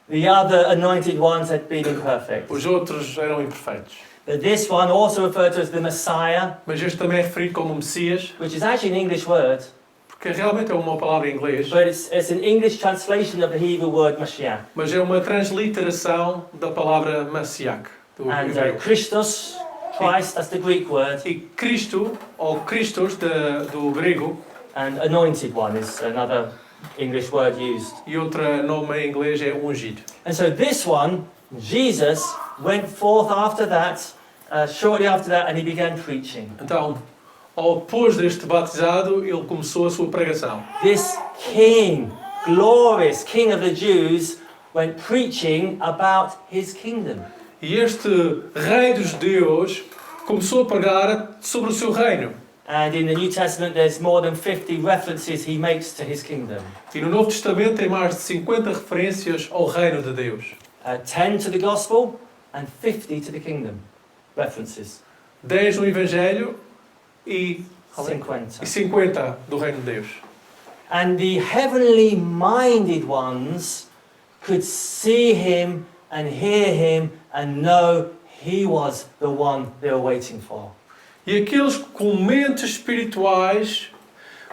The other anointed ones had been imperfect. Os outros eram imperfeitos. But this one, also referred to as the Messiah, Mas este também é referido como Messias, which is actually an English word, porque realmente é uma palavra em inglês, but it's an English translation of the Hebrew word Mashiach. mas é uma transliteração da palavra Mashiach, do And hebreu. Christos, Christ, that's the Greek word, E Cristo, ou Christos do grego, and anointed one is another English word used. e outro nome em inglês é ungido. And so this one, Jesus, went forth after that, shortly after that, and he began preaching. Então, depois deste batizado, ele começou a sua pregação. This king, glorious king of the Jews, went preaching about his kingdom. E este rei dos judeus começou a pregar sobre o seu reino. And in the New Testament, there's more than 50 references he makes to his kingdom. E no Novo Testamento tem mais de 50 referências ao reino de Deus. 10 to the gospel and 50 to the kingdom. References. 10 no Evangelho e 50. 50 do reino de Deus. And the heavenly minded ones could see him and hear him and know he was the one they were waiting for. E aqueles com mentes espirituais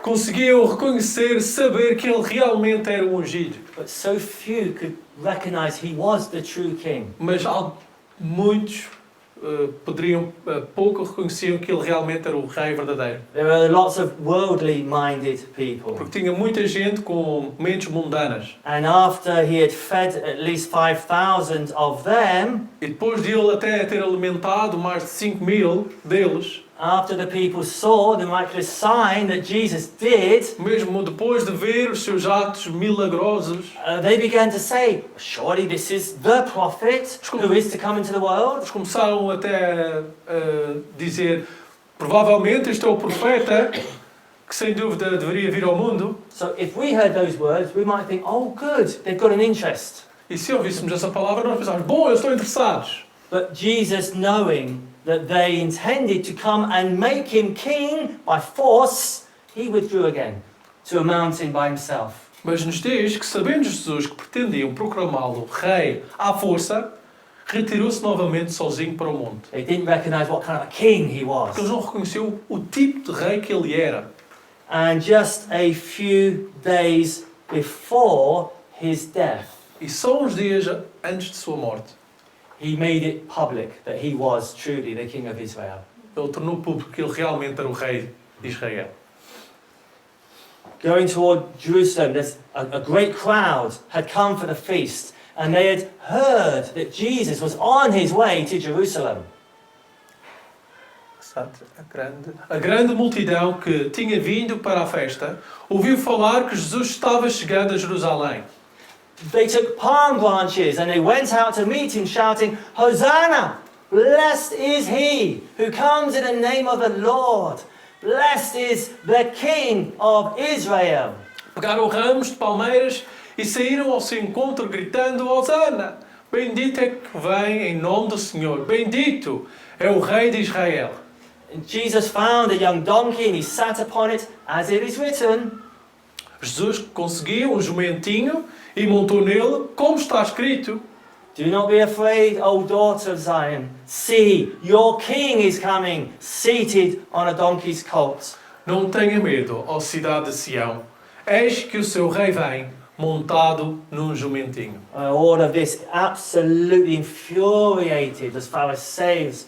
conseguiam reconhecer, saber que ele realmente era o ungido. But so few could recognize he was the true king. Mas muitos pouco reconheciam que ele realmente era o rei verdadeiro. There were lots of worldly minded people. Porque tinha muita gente com mentes mundanas. And after he had fed at least 5,000 of them, E depois de ele até ter alimentado mais de 5.000 deles, after the people saw the miraculous sign that Jesus did, mesmo depois de ver os seus atos milagrosos, they began to say, surely this is the prophet who is to come into the world. eles começaram até a dizer, provavelmente este é o profeta que sem dúvida deveria vir ao mundo. So if we heard those words, we might think, oh good, they've got an interest. E se ouvíssemos essa palavra, nós pensávamos, bom, eles estão interessados. But Jesus, knowing that they intended to come and make him king by force, he withdrew again to a mountain by himself. Mas nos diz que, sabendo Jesus que pretendiam proclamá-lo rei à força, retirou-se novamente sozinho para o monte. They didn't recognize what kind of a king he Porque eles was. não reconheciam o tipo de rei que ele era. And just a few days before his death, E só uns dias antes de sua morte, he made it public that he was truly the king of Israel. ele tornou público que ele realmente era o rei de Israel. Going toward Jerusalem, there's a great crowd had come for the feast, and they had heard that Jesus was on his way to Jerusalem. A grande multidão que tinha vindo para a festa ouviu falar que Jesus estava chegando a Jerusalém. They took palm branches and they went out to meet him, shouting, Hosanna! Blessed is he who comes in the name of the Lord. Blessed is the King of Israel. Pegaram ramos de palmeiras e saíram ao seu encontro gritando, Hosanna! Bendito é que vem em nome do Senhor. Bendito é o Rei de Israel. And Jesus found a young donkey and he sat upon it, as it is written. Jesus conseguiu um jumentinho e montou nele, como está escrito. Do not be afraid, O daughter of Zion. See, your king is coming, seated on a donkey's colt. Não tenha medo, ó cidade de Sião. Eis que o seu rei vem, montado num jumentinho. All of this absolutely infuriated the Pharisees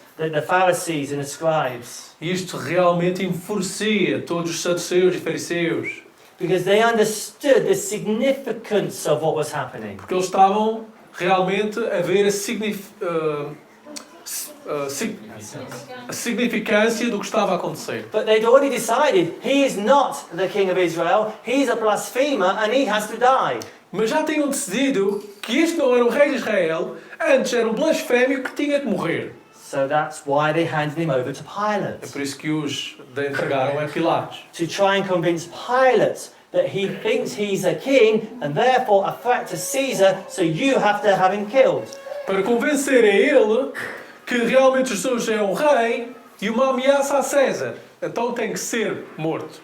and the scribes, E isto realmente enfurecia todos os saduceus e fariseus, because they understood the significance of what was happening. porque eles estavam realmente a ver a significância do que estava a acontecer. But they'd already decided he is not the king of Israel, he's a blasphemer and he has to die. Mas já tinham decidido que este não era o rei de Israel, antes era um blasfémio que tinha de morrer. So that's why they handed him over to É Pilate, por isso que os entregaram a Pilatos. to try and convince Pilate that he thinks he's a king and therefore a threat to Caesar, so you have to have him killed. Para convencer a ele que realmente Jesus é um rei e uma ameaça a César. Então tem que ser morto.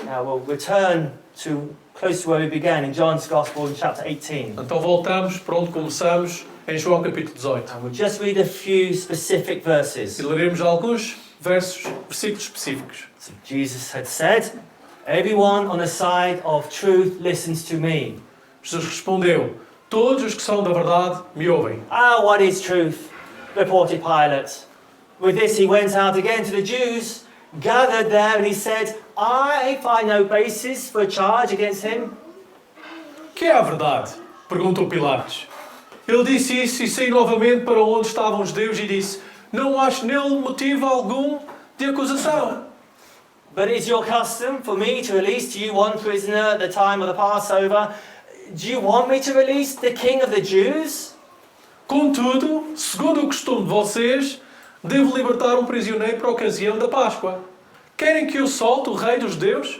Now we'll return to close to where we began in John's Gospel in chapter 18. Então voltamos para onde começamos em João capítulo 18. And we'll just read a few specific verses. E leremos alguns versículos específicos. So Jesus had said, everyone on the side of truth listens to me. Jesus respondeu, todos os que são da verdade me ouvem. Ah, what is truth? Reported Pilate. With this he went out again to the Jews, gathered there, and he said, I find no basis for a charge against him. Que é a verdade? Perguntou Pilatos. Ele disse isso e saiu novamente para onde estavam os judeus e disse, não acho nele motivo algum de acusação. But it is your custom for me to release to you one prisoner at the time of the Passover. Do you want me to release the king of the Jews? Contudo, segundo o costume de vocês, devo libertar um prisioneiro para a ocasião da Páscoa. Querem que eu solte o rei dos judeus?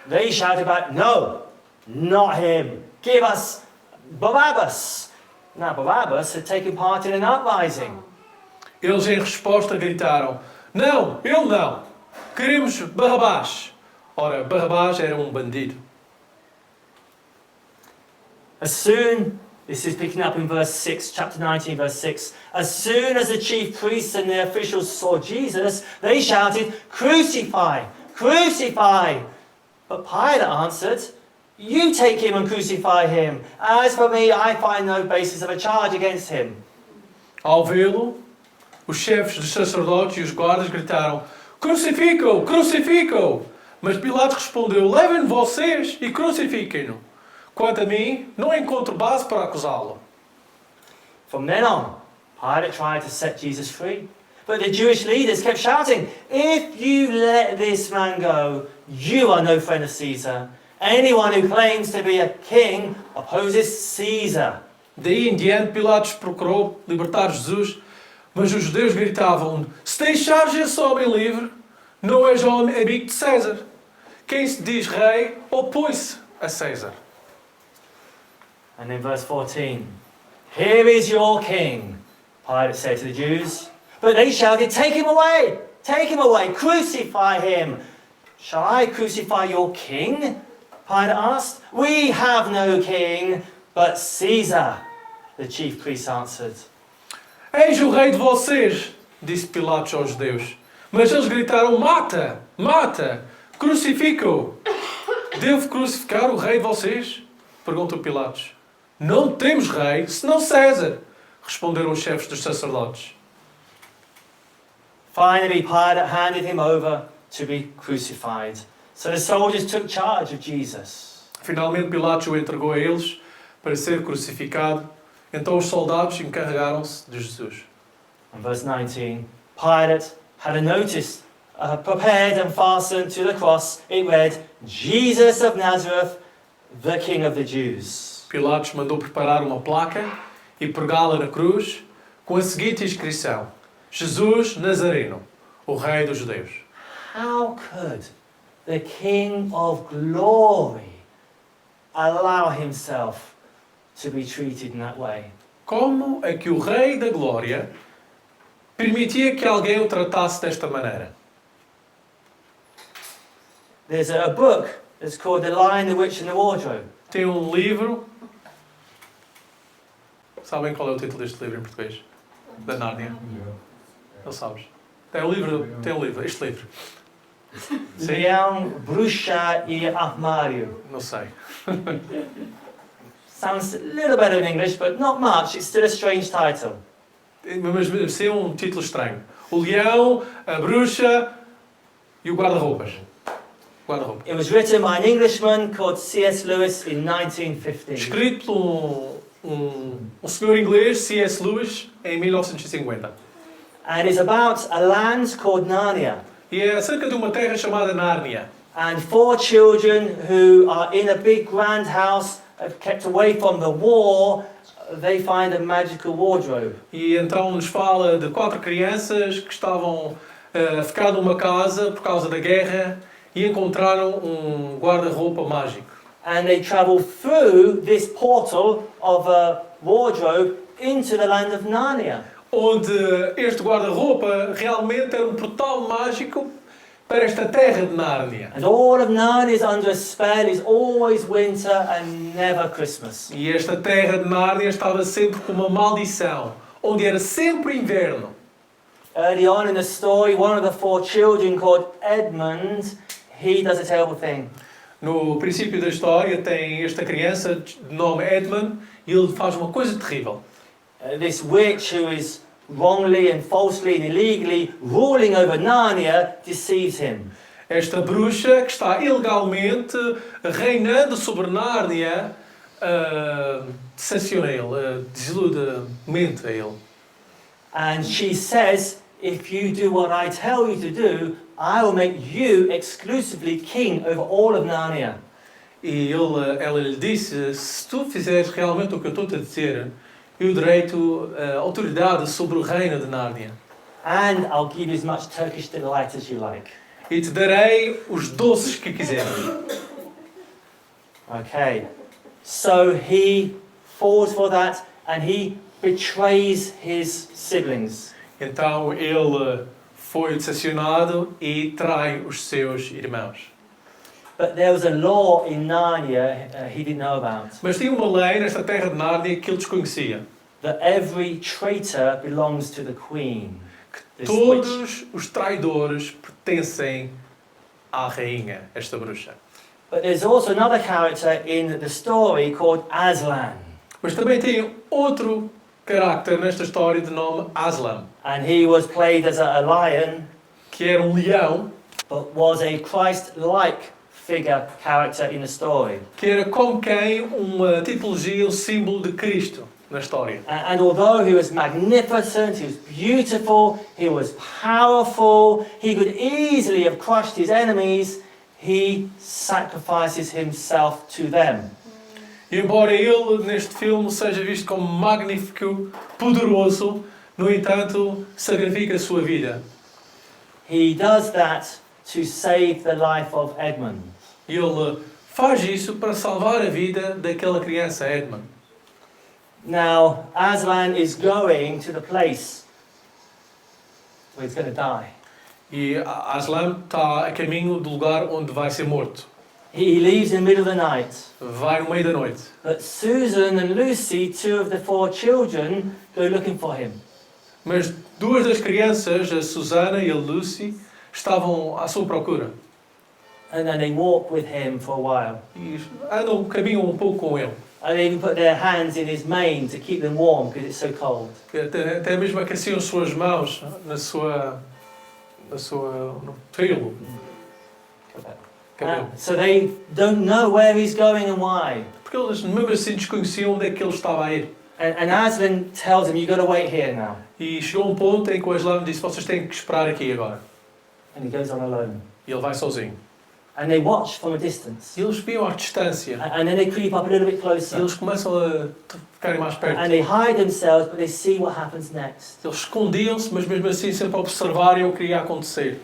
They shouted back, no, not him. Give us Barabbas. Now Barabbas had taken part in an uprising. Eles em resposta gritaram, não, ele não. Queremos Barrabás. Ora, Barrabás era um bandido. As soon, this is picking up in verse 6, chapter 19, verse 6. As soon as the chief priests and the officials saw Jesus, they shouted, crucify, crucify. But Pilate answered, you take him and crucify him. As for me, I find no basis of a charge against him. Ao vê-lo, os chefes dos sacerdotes e os guardas gritaram, crucifica-o, crucifica-o. Mas Pilatos respondeu, levem-no vocês e crucifiquem-no. Quanto a mim, não encontro base para acusá-lo. From then on, Pilate tried to set Jesus free. But the Jewish leaders kept shouting, "If you let this man go, you are no friend of Caesar. Anyone who claims to be a king opposes Caesar." Daí em diante, Pilatos procurou libertar Jesus, mas os judeus gritavam: se deixares esse homem livre, não és homem amigo de César. Quem se diz rei opõe-se a César. And in verse 14, "Here is your king," Pilate said to the Jews. But they shouted, "Take him away! Take him away! Crucify him!" "Shall I crucify your king?" Pilate asked. "We have no king but Caesar," the chief priests answered. Eis o rei de vocês, disse Pilatos aos judeus. Mas eles gritaram: mata! Mata! Crucifica-o! Devo crucificar o rei de vocês? Perguntou Pilatos. Não temos rei, senão César, responderam os chefes dos sacerdotes. Finally, Pilate handed him over to be crucified. So the soldiers took charge of Jesus. Finalmente Pilatos o entregou a eles para ser crucificado. Então os soldados encarregaram-se de Jesus. In verse 19, Pilate had a notice prepared and fastened to the cross. It read, "Jesus of Nazareth, the King of the Jews." Pilatos mandou preparar uma placa e pregá-la na cruz com a seguinte inscrição: Jesus Nazareno, o Rei dos Judeus. How could the King of Glory allow himself to be treated in that way? Como é que o Rei da Glória permitia que alguém o tratasse desta maneira? There's a book that's called The Lion, the Witch and the Wardrobe. Tem um livro. Sabem qual é o título deste livro em português? Da Nárnia? Não sabes? Tem um livro, este livro. Sim? Leão, Bruxa e Armário. Não sei. Sounds a little better in English, but not much. It's still a strange title. Mas sim, um título estranho. O Leão, a Bruxa e o Guarda-roupas. Guarda-roupa. It was written by an Englishman called C.S. Lewis in 1915. Escrito por um senhor inglês, C.S. Lewis, em 1950. And it's about a land called Narnia. E é acerca de uma terra chamada Nárnia. And 4 children who are in a big grand house, kept away from the war, they find a magical wardrobe. E então nos fala de 4 crianças que estavam a ficar numa casa por causa da guerra e encontraram um guarda-roupa mágico. And they travel through this portal of a wardrobe into the land of Narnia. Onde este guarda-roupa realmente era um portal mágico para esta terra de Nárnia. And all of Narnia is under a spell. It's always winter and never Christmas. E esta terra de Nárnia estava sempre com uma maldição, onde era sempre inverno. Early on in the story, one of the 4 children called Edmund, he does a terrible thing. No princípio da história tem esta criança de nome Edmund e ele faz uma coisa terrível. This witch who is wrongly and falsely and illegally ruling over Narnia deceives him. Esta bruxa que está ilegalmente reinando sobre Nárnia decepciona ele, desilude, mente a ele. And she says, "If you do what I tell you to do, I will make you exclusively king over all of Narnia." E ela lhe disse, se tu fizeres realmente o que eu estou a dizer, eu direito autoridade sobre o reino de Nárnia. And I'll give you as much Turkish delight as you like. E te darei os doces que quiseres. Okay. So he falls for that and he betrays his siblings. Então ele foi decepcionado e trai os seus irmãos. But there was a law in Narnia he didn't know about. Mas tinha uma lei nesta terra de Nárnia que ele desconhecia. That every traitor belongs to the queen. This witch. Todos os traidores pertencem à rainha, esta bruxa. But there's also another character in the story called Aslan. Mas também tem outro carácter nesta história de nome Aslan, And he was played as a lion, que era um leão, but was a Christ-like character in the story. que era como quem uma tipologia, um símbolo de Cristo. na história. And although he was magnificent, he was beautiful, he was powerful, he could easily have crushed his enemies, he sacrifices himself to them. E embora ele, neste filme, seja visto como magnífico, poderoso, no entanto, sacrifica a sua vida. He does that to save the life of Edmund. Ele faz isso para salvar a vida daquela criança, Edmund. Now, Aslan is going to the place where he's going to die. E Aslan está a caminho do lugar onde vai ser morto. He leaves in the middle of the night. Vai no meio da noite. But Susan and Lucy, two of the 4 children, go looking for him. Mas duas das crianças, a Susana e a Lucy, estavam à sua procura. And then they walk with him for a while. E caminham pouco com ele. And they even put their hands in his mane to keep them warm because it's so cold. Até mesmo aqueciam as suas mãos no pelo. Cabelo. So they don't know where he's going and why. Porque eles mesmo assim desconheciam onde é que ele estava a ir. And Aslan tells him, you've got to wait here now. E chegou um ponto em que o Aslan disse, vocês têm que esperar aqui agora. And he goes on alone. E ele vai sozinho. And they watch from a distance. E eles viam à distância. And then they creep up a little bit E closer. eles começam a ficarem mais perto. And they hide themselves, but they see what happens next. Eles escondiam-se, mas mesmo assim sempre a observarem o que ia acontecer.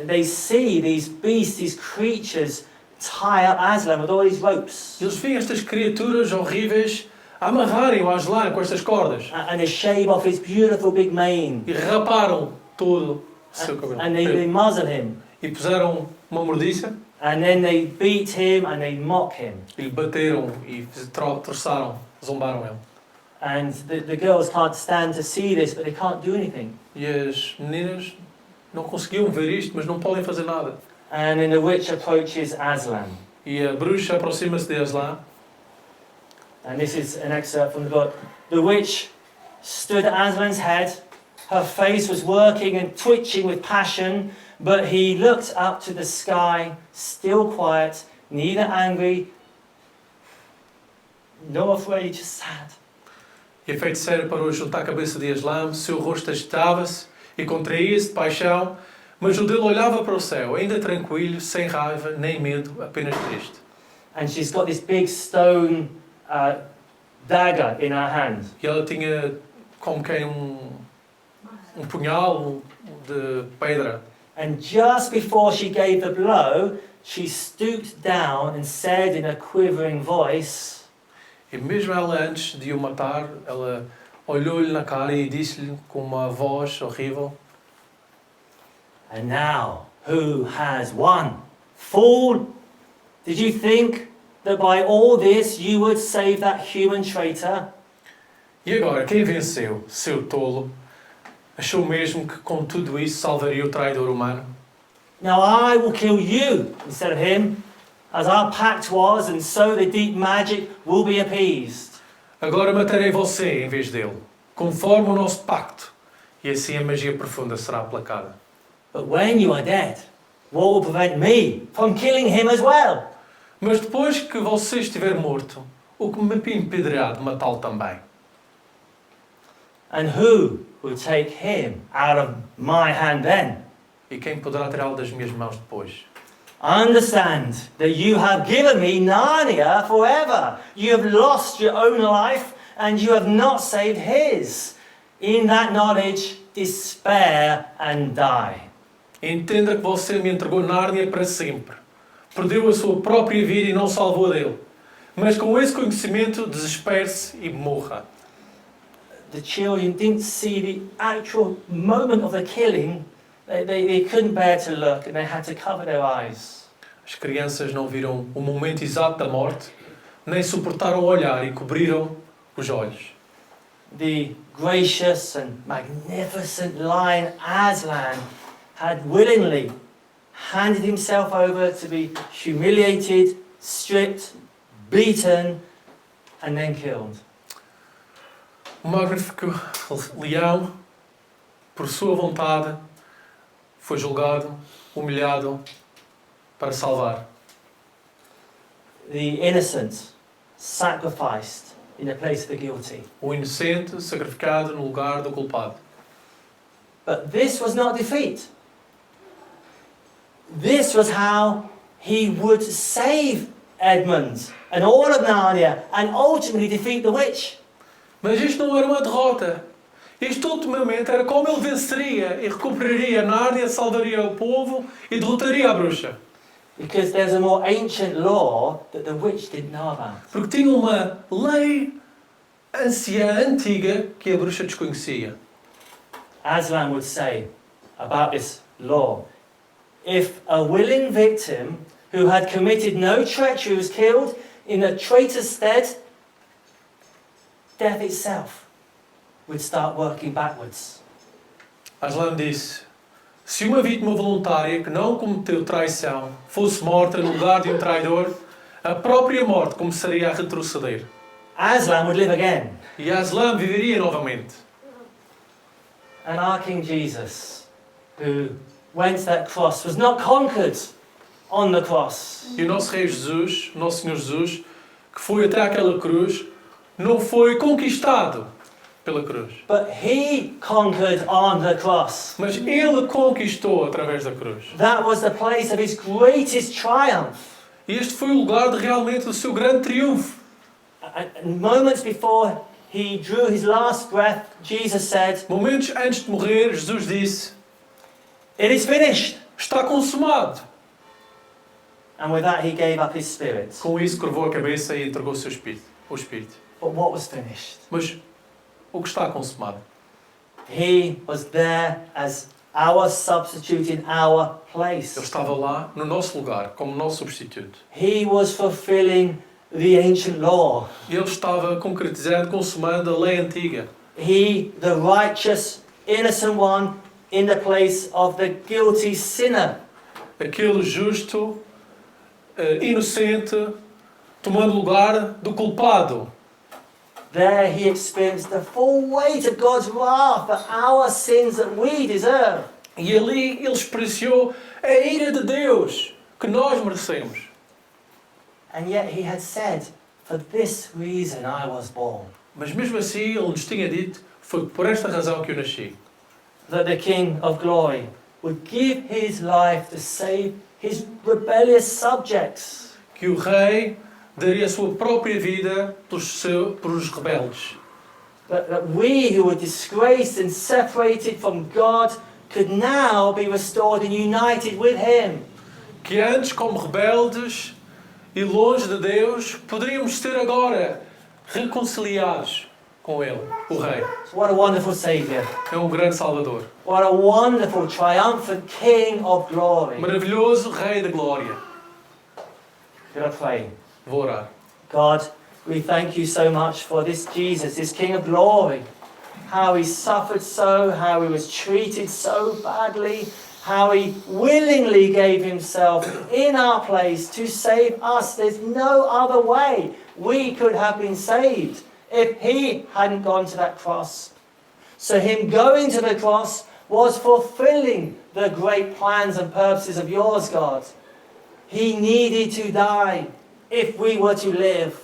They see these beasts, these creatures, tie up Aslan with all these ropes. Eles veem estas criaturas horríveis a amarrarem o Aslan com estas cordas. And they shave off his beautiful big mane. E raparam todo o seu cabelo. And they muzzle him. E puseram uma mordiça. And then they beat him and they mock him. E lhe bateram e torçaram, zombaram ele. And the girls can't stand to see this, but they can't do anything. E as meninas não conseguiam ver isto, mas não podem fazer nada. And then the witch approaches Aslan. E a bruxa aproxima-se de Aslan. And this is an excerpt from the book. The witch stood at Aslan's head. Her face was working and twitching with passion, but he looked up to the sky, still quiet, neither angry nor afraid, just sad. E a feiticeira parou junto à cabeça de Aslan, seu rosto agitava-se e contraía-se de paixão, mas o dele olhava para o céu, ainda tranquilo, sem raiva, nem medo, apenas triste. And she's got this big stone dagger in her hand. E ela tinha como quem punhal de pedra. And just before she gave the blow, she stooped down and said in a quivering voice, E mesmo ela, antes de o matar, ela olhou-lhe na cara e disse-lhe com uma voz horrível: "And now, who has won? Fool! Did you think that by all this you would save that human traitor?" E agora, quem venceu, seu tolo? Achou mesmo que com tudo isso salvaria o traidor humano? Now I will kill you instead of him, as our pact was, and so the deep magic will be appeased. Agora matarei você em vez dele, conforme o nosso pacto, e assim a magia profunda será aplacada. But when you are dead, what will prevent me from killing him as well? Mas depois que você estiver morto, o que me impedirá de matá-lo também? And who will take him out of my hand then? E quem poderá tirá-lo das minhas mãos depois? Understand that you have given me Narnia forever. You have lost your own life and you have not saved his. In that knowledge, despair and die. Entenda que você me entregou Nárnia para sempre. Perdeu a sua própria vida e não salvou a dele. Mas com esse conhecimento, desespere-se e morra. The children didn't see the actual moment of the killing. They couldn't bear to look and they had to cover their eyes. As crianças não viram o momento exato da morte, nem suportaram o olhar e cobriram os olhos. The gracious and magnificent lion Aslan had willingly handed himself over to be humiliated, stripped, beaten, and then killed. O magnífico leão, por sua vontade, foi julgado, humilhado, para salvar. The innocent sacrificed in the place of the guilty. O inocente sacrificado no lugar do culpado. But this was not defeat. This was how he would save Edmund and all of Narnia and ultimately defeat the witch. Mas isto não era uma derrota. Isto ultimamente era como ele venceria e recuperaria Nárnia, salvaria o povo e derrotaria a bruxa. Because there's a more ancient law that the witch didn't know about. Porque tinha uma lei anciã, antiga, que a bruxa desconhecia. Aslan would say about this law, if a willing victim who had committed no treachery was killed in a traitor's stead, death itself would start working backwards. Aslan disse, se uma vítima voluntária que não cometeu traição fosse morta no lugar de um traidor, a própria morte começaria a retroceder. Aslan would live again. E Aslan viveria novamente. And our King Jesus, who went to that cross, was not conquered on the cross. E o nosso Rei Jesus, o nosso Senhor Jesus, que foi até aquela cruz, não foi conquistado pela cruz. But he conquered on the cross. Mas ele conquistou através da cruz. That was the place of his greatest triumph. E este foi o lugar de realmente do seu grande triunfo. And moments before he drew his last breath, Jesus said, Momentos antes de morrer, Jesus disse, "It is finished." está consumado. And with that he gave up his spirit. Com isso, curvou a cabeça e entregou o seu espírito, o espírito. But what was finished? Mas o que está consumado? He was there as our substitute in our place. Ele estava lá, no nosso lugar, como nosso substituto. He was fulfilling the ancient law. Ele estava concretizando, consumando a lei antiga. He, the righteous, innocent one, in the place of the guilty sinner. Aquele justo, inocente, tomando lugar do culpado. There he experienced the full weight of God's wrath for our sins that we deserve. E ali ele experienciou a ira de Deus que nós merecemos. And yet he had said, "For this reason I was born." Mas mesmo assim ele nos tinha dito, foi por esta razão que eu nasci. That the King of Glory would give his life to save his rebellious subjects. Que o rei daria a sua própria vida pelos rebeldes. That we who were disgraced and separated from God could now be restored and united with him. Que antes, como rebeldes e longe de Deus, poderíamos ser agora reconciliados com Ele, o Rei. What a wonderful Saviour. É um grande Salvador. What a wonderful, triumphant King of Glory. Maravilhoso Rei da Glória. Gonna pray. Vou orar. God, we thank you so much for this Jesus, this King of Glory. How he suffered so, how he was treated so badly, how he willingly gave himself in our place to save us. There's no other way we could have been saved if he hadn't gone to that cross. So him going to the cross was fulfilling the great plans and purposes of yours, God. He needed to die if we were to live.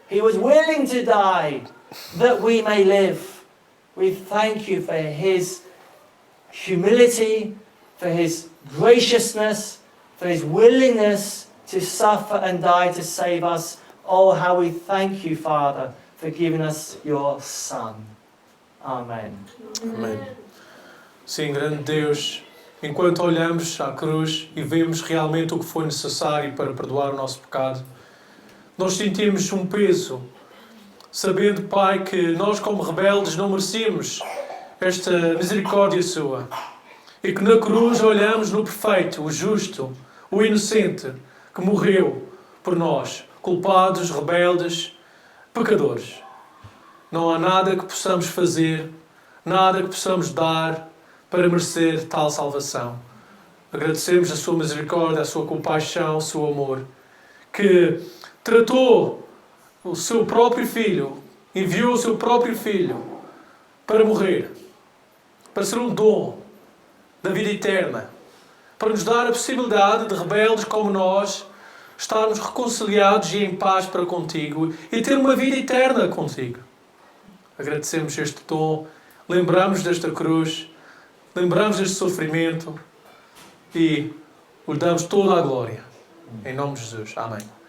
He was willing to die that we may live. We thank you for his humility, for his graciousness, for his willingness to suffer and die to save us. Oh, how we thank you, Father, for giving us your Son. Amen. Amém. Sim, grande Deus, enquanto olhamos à cruz e vemos realmente o que foi necessário para perdoar o nosso pecado, nós sentimos um peso, sabendo, Pai, que nós como rebeldes não merecíamos esta misericórdia sua. E que na cruz olhamos no perfeito, o justo, o inocente, que morreu por nós, culpados, rebeldes, pecadores. Não há nada que possamos fazer, nada que possamos dar para merecer tal salvação. Agradecemos a sua misericórdia, a sua compaixão, o seu amor, que tratou o seu próprio Filho, enviou o seu próprio Filho para morrer, para ser um dom da vida eterna, para nos dar a possibilidade de rebeldes como nós estarmos reconciliados e em paz para contigo e ter uma vida eterna contigo. Agradecemos este dom, lembramos desta cruz, lembramos deste sofrimento e lhe damos toda a glória. Em nome de Jesus. Amém.